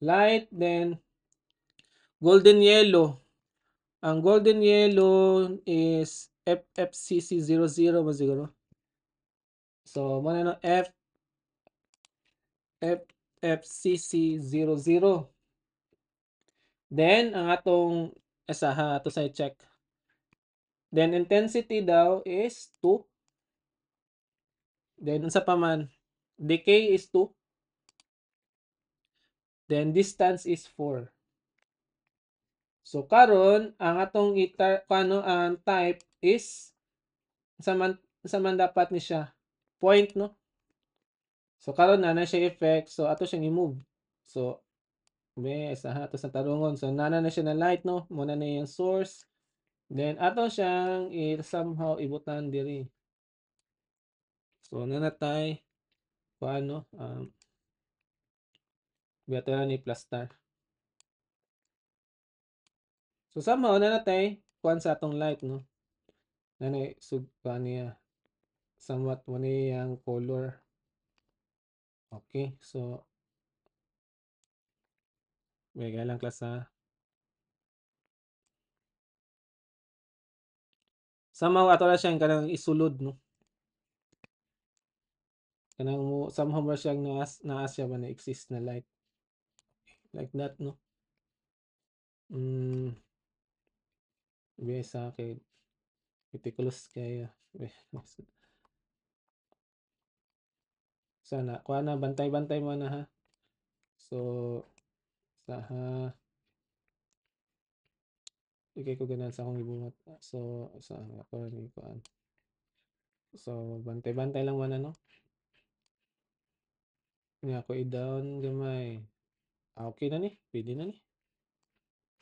light then golden yellow. Ang golden yellow is FFCC00 ba siguro? So mo na no FFCC00. Then ang atong asaha ato sa check. Then intensity daw is 2. Then unsa pa man? Decay is 2. Then distance is 4. So karon ang atong kano ang type is sa man dapat ni siya point no. So karon na siya effect so ato siyang i-move. So may isa ato sa tarungon. So nana na siya na light no, mo na yung source. Then ato siyang somehow ibutan diri. So nanatay paano beto na ni plus star. So somehow nanatay kuan sa atong light no. Nanay sub niya somewhat mo yung color. Okay, so may lang class ha. Somehow ato na siyang kanang isulod no. Kanang mo somehow ba siyang naas siya ba na exist na light. Like that no. Sa akin meticulous kaya. Sana kuha na bantay-bantay mo na ha. So sa ikay ko ganan sa akong gibungat. So sa ako ni kuan. So bantay-bantay lang man no. Nga ako i-down gamay. Okay na ni, pwede na ni.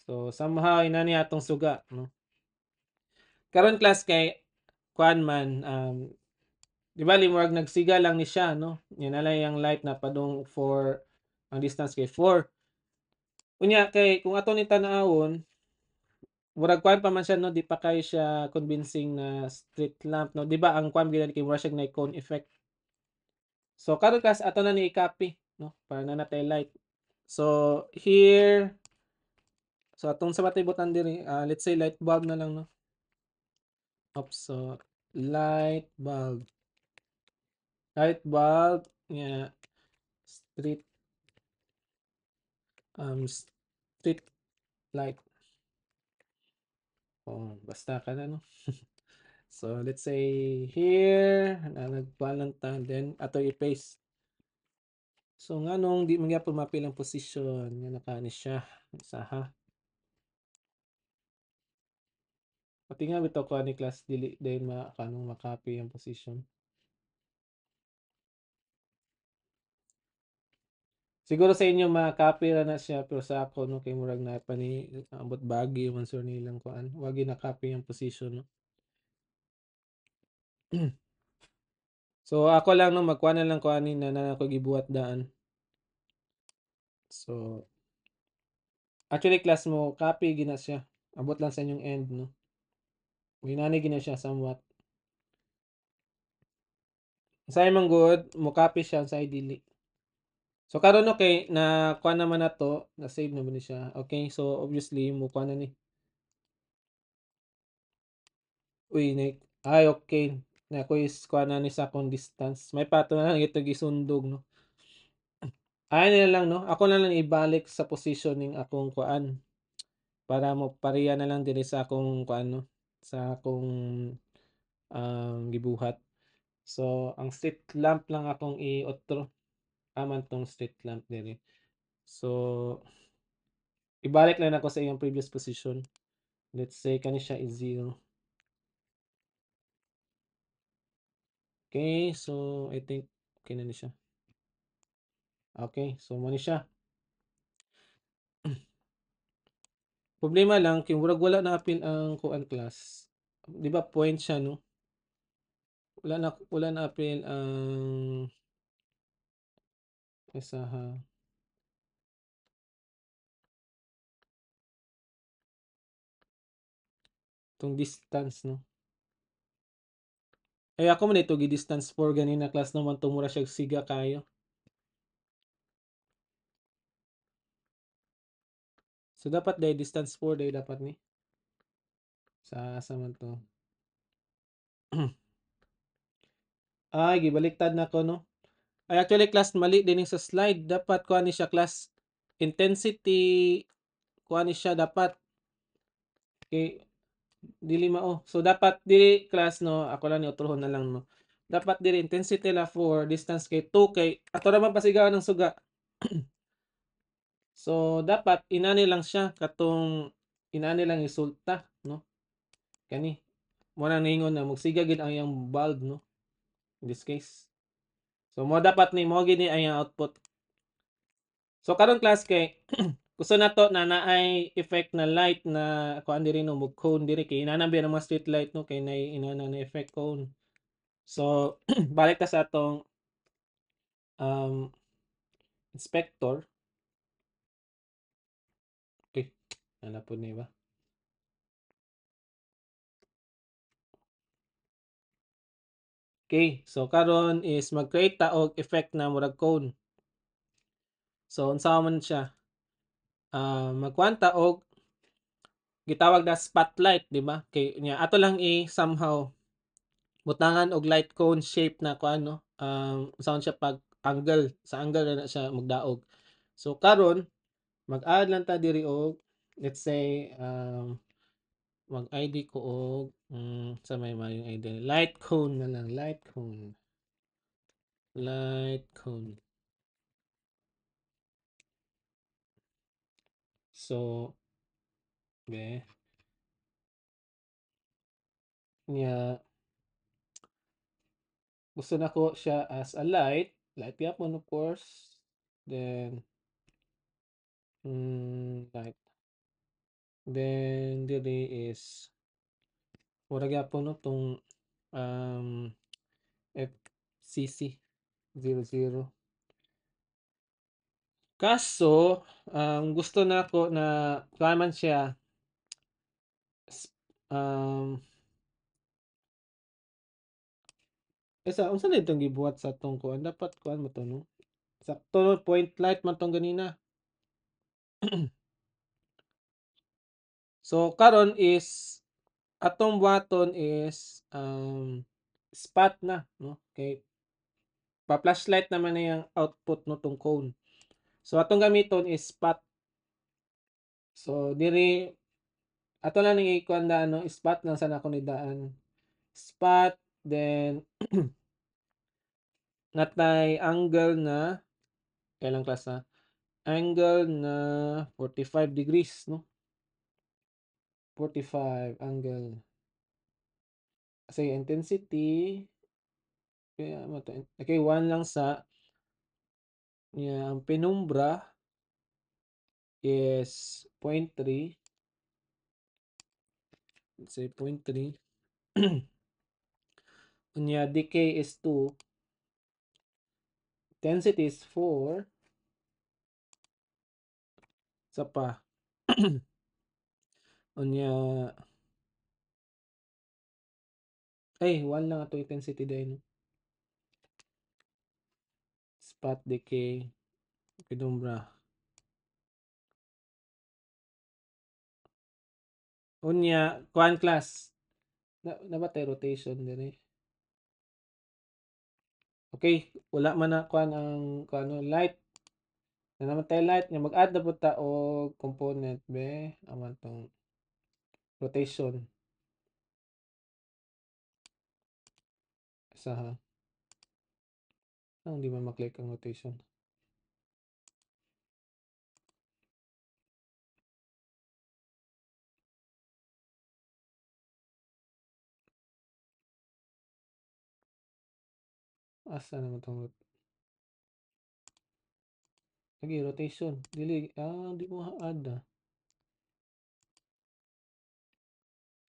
So somehow ina ni atong suga no. Karon class kay kuan man di ba limurag nagsiga lang ni siya no. Yan na lang yung light na padung for ang distance kay 4. Unya kay kung ato ni tan-awon murag kuan pa man siya no, di pa kay siya convincing na street lamp no. Di ba ang kuan gyud kay mura siya na cone effect. So karon class ato na ni i-copy no para na natay light. So here so atong sa batay butan diri let's say light bulb na lang no. Oops, so light bulb. Light bulb yeah street street light. Oh, basta ka na no. So let's say here nagkuan lang ta then ato i-paste. So nganong di man gyapon mapil ang position nga nakaani siya usaha. Pati nga bitaw ko ani class dili dahil kanong makopy ang position. Siguro sa inyo ma-copy ra na siya pero sa ako 'no kay murag na pa ni ambot bagyo man sir nilang kuan, wa gyud na-copy ang position 'no. So ako lang 'no magkuha na lang ko ani na ako gibuhat daan. So actually class mo copy gina siya. Abot lang sa inyong end 'no. Hinani gina siya somewhat. Usahay man good mo copy siya usahay dili. So karon no kay nakuha naman na 'to, na-save naman ni siya. Okay, so obviously mo kuha na ni. Uy, ay okay. Na ako is kuha na ni sa akong distance. May pato na lang ito gisundog no. Ay na lang no. Ako na lang ibalik sa position ning akong kuan para mo pareha na lang diri sa akong kuan no, sa akong gibuhat. So ang street lamp lang akong i-otro. Aman tong street lamp diri. So ibalik lang ako sa iyang previous position. Let's say kani siya is 0. Okay, so I think okay na ni siya. Okay, so mo ni siya. Problema lang kay murag wala na apil ang kuan class. 'Di ba point siya no? Wala na apil ang isaha. Tong distance no. Ay ako man ito gi-distance 4 ganina class naman to mura siya siga kayo. So dapat day distance 4 day dapat ni. Sa asa man to. Ay gibaliktad na ko no. Ay actually class mali din sa slide. Dapat kuha ni siya class intensity kuha ni siya dapat kay dili mao. So dapat dili class no, ako lang ni utrohon na lang no. Dapat dili intensity la 4, distance kay 2 kay ato ra man pasigawan ng suga. So dapat inani lang siya katong inani lang resulta no. Kani mo na ningon na magsiga gid ang iyang bulb no in this case. So mo dapat ni mo gid ni ang iyang output. So karon class kay gusto nato na naay effect na light na kuan diri no mug cone diri kay inanabi ang mga street light no kay nay inana na effect cone. So balik ta sa atong um, inspector. Okay, ano po ni ba? Okay, so karon is mag-create ta og effect na murag cone. So unsa man siya? Magkuhan ta og gitawag na spotlight, di ba? Kay niya ato lang somehow butangan og light cone shape na kuan no. Unsa siya pag angle, sa angle na siya magdaog. So karon mag-add lang ta diri og let's say mag-ID ko og sa may yung ID light cone na lang, light cone. Light cone. So, be, niya, gusto na ko siya as a light. Light yapon, of course. Then, light. Then, diri is, mura yapon no, tong um, FCC 00. Kaso, gusto na ko na, kailan siya, um, unsa na itong gibuhat sa tong kuan dapat kuan mo to no sakto no, point light man tong ganina. So karon is atong buhaton is spot na no kay pa flashlight naman na yung output no tong cone. So atong gamiton is spot. So diri ato na ning ikuan da ano spot lang sana ako ni daan. Spot then natay angle na kailang class na angle na 45 degrees no 45 angle kasi intensity kaya mo to okay 1 lang sa Nya ang penumbra is 0.3, let's say 0.3. Unya decay is 2, density is 4, isa pa. Unya ay 1 lang ato intensity din. Spot decay, penumbra. Unya kuan class. Nabatay rotation din eh. Okay, wala man na kuan ang kuan light. Na naman tayo light nga mag-add na pud ta og component be aman tong rotation. Sa ang di man maklik ang rotation. Asa naman tong lagi rotation. Dili di mo add ah.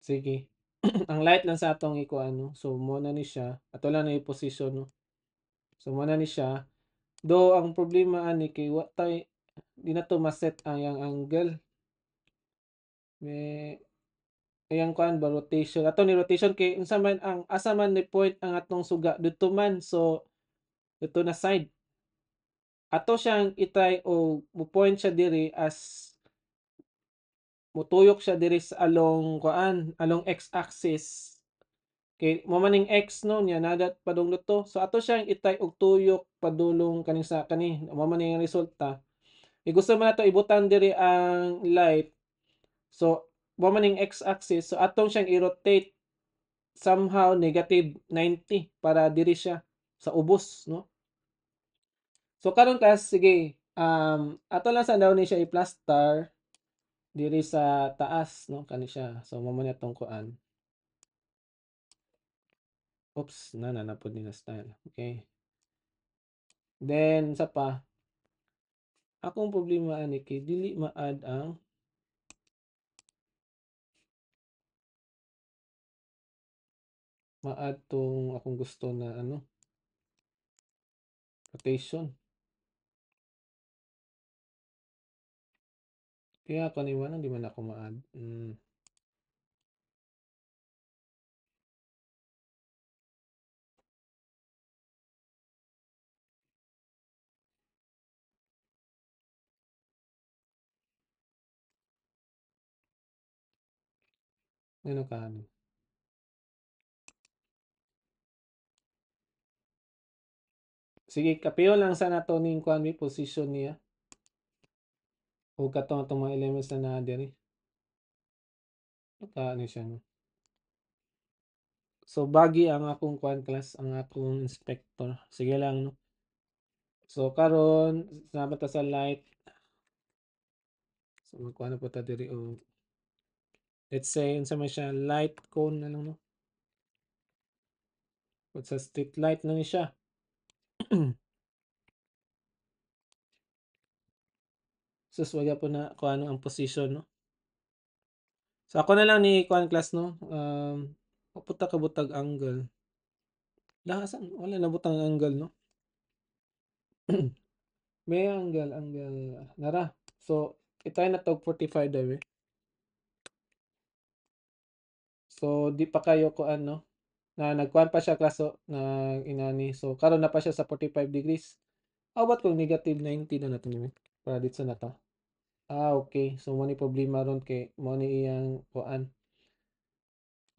Sige. Ang light lang sa atong iko ano. So mo na ni siya. Ato lang na i-position no. So mo na ni siya. Do ang problema ani kay wa tay di na to ma-set ang yang angle. May yang kuan ba rotation. Ato ni rotation kay unsa man ang asa man ni point ang atong suga didto man. So dito na side. Ato siyang itry o mo point siya diri as mutuyok siya diri sa along kuan, along x-axis. Kay mo maning x no niya nadat padung to. So ato siyang itay og tuyok padulong kaning sa kani. Mo maning resulta. E gusto man nato ibutang diri ang light. So mo maning x-axis. So atong siyang i-rotate somehow negative 90 para diri siya sa ubos no. So karon kas sige ato lang sa daw ni siya i-plaster diri sa taas no kani siya. So mo man atong kuan. Oops, na pud ni na style. Okay. Then sa pa akong problema ani kay dili ma-add ang ma-add tong akong gusto na ano rotation. Kaya kaniwan di man ako ma-add. Ano ka ano? Sige, kapiyo lang sa nato ning kuan mi position niya. O katong atong mga elements na naa diri. Ka ano siya no. So bagi ang akong kuan class, ang akong inspector. Sige lang no. So karon sama ta sa light. So magkuha na po ta diri o let's say unsa man siya light cone na lang no. Put sa street light na ni siya. Sus wag po na kung ano ang position no. So ako na lang ni kuan class no. Puta ka butag angle. Lahasan wala na butang angle no. May angle nara. So itry na tog 45 daw eh. So di pa kayo ko ano na nagkuan pa siya klaso na inani. So karon na pa siya sa 45 degrees. How about kung negative 90 na nato ni para dito na to. Okay. So mo ni problema ron kay mo ni iyang kuan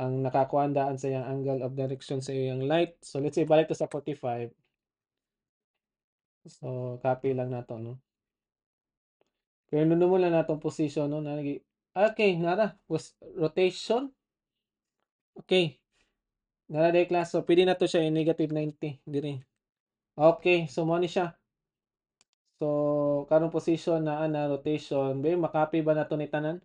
ang nakakuandaan sa iyang angle of direction sa iyang light. So let's say balik to sa 45. So copy lang nato no. Kaya nuno mo lang natong position no na okay nara was rotation. Okay. Nara day class. So pwede na to siya in negative 90 diri. Okay, so mo ni siya. So karong position na ana rotation, be makapy ba nato ni tanan?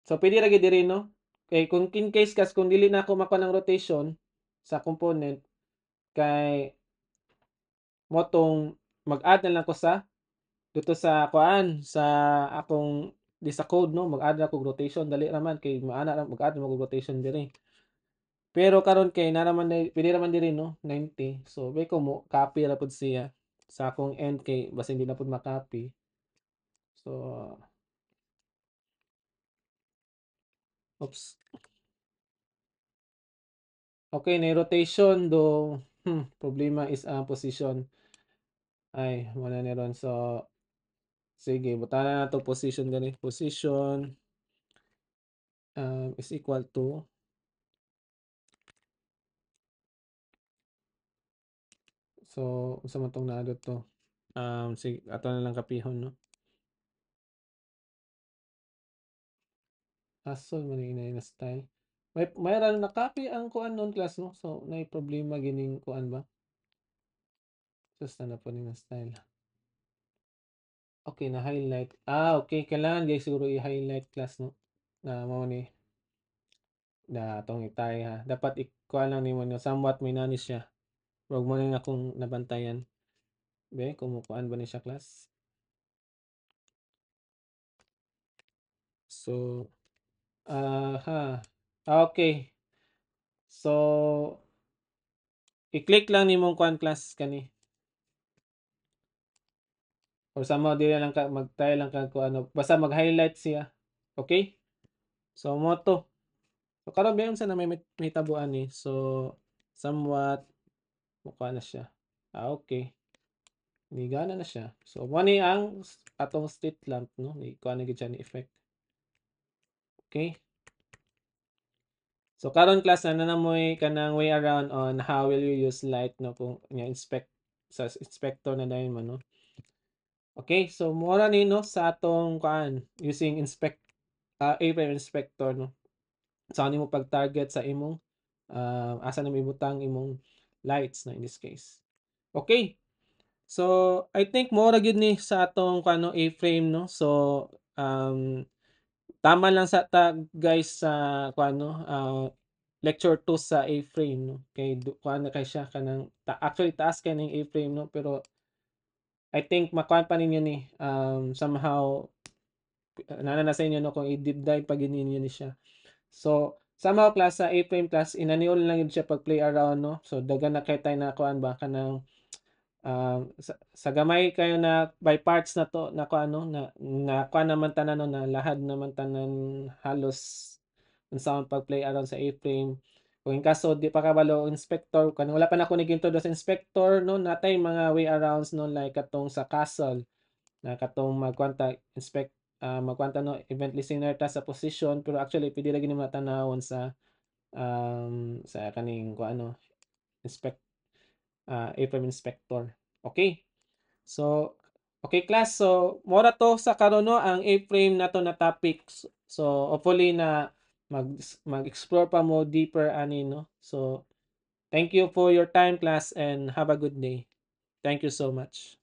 So pwede ra gid diri no. Kay kung in case kas kung dili na ako makuha ng rotation sa component kay motong mag-add na lang ko sa dito sa kuan sa akong di sa code no, mag-add na ko rotation dali raman kay maana ra mag-add mo og rotation diri. Pero karon kay na naman pwede raman diri no 90. So bay ko mo copy ra pud siya sa akong end kay basta hindi na pud ma-copy. So oops. Okay na rotation do problema is ang position. Ay wala ni ron. So sige butana na to position gani. Position is equal to so unsa man tong naadot to. Sige ato na lang kapihon no. Asol man ini na style. May ra na-copy ang kuan non class no. So nay problema gining kuan ba? Sus na po ni na style. Okay na highlight. Okay kailangan guys siguro i-highlight class no. Na mao ni na atong itay ha. Dapat ikuan lang nimo no somewhat may nani siya. Wag mo na akong nabantayan. Be kumukuan ba ni siya class? So ha. Okay. So i-click lang nimong kuan class kani. Or somehow di lang ka mag-try lang ka kung ano basta mag-highlight siya. Okay? So mo to. So karon bayon sa na may tabuan ni. So somewhat mukha na siya. Okay. Nigana na siya. So mo ni ang atong street lamp no. Ni kuha na gid siya ni effect. Okay? So karon class na namoy kanang way around on how will you use light no kung inspect sa inspector na dayon mo no. Okay, so mura ni no sa atong kuan using A-frame inspector no. So ano mo pag-target sa imong asa na ibutang imong lights no in this case. Okay. So I think mura gyud ni sa atong kuan no A-frame no. So tama lang sa ta guys sa kuan no lecture 2 sa A-frame no. Kay kuan na kay siya kanang actually taas kay ning A-frame no pero I think makuan pa ninyo ni somehow nana na sa inyo no kung i-deep dive pag ninyo ni siya. So somehow class sa A-frame class inaniol lang yun siya pag play around no. So dagan na kay tayo na kuan ba kanang sa gamay kayo na by parts na to na kuan no na kuan naman tanan no na lahad naman tanan halos unsa man pag play around sa A-frame. Kung in kaso di pa kabalo inspector kan wala pa na ako nag-introduce sa inspector no natay mga way arounds no like katong sa castle na katong magkwanta inspect magkwanta no event listener ta sa position pero actually pwede ra gini matanawon sa kaning kung ano inspect A-frame inspector. Okay. So okay class so mora to sa karon no ang A-frame nato na topics. So hopefully na mag-explore pa mo deeper ani no. So thank you for your time class and have a good day. Thank you so much.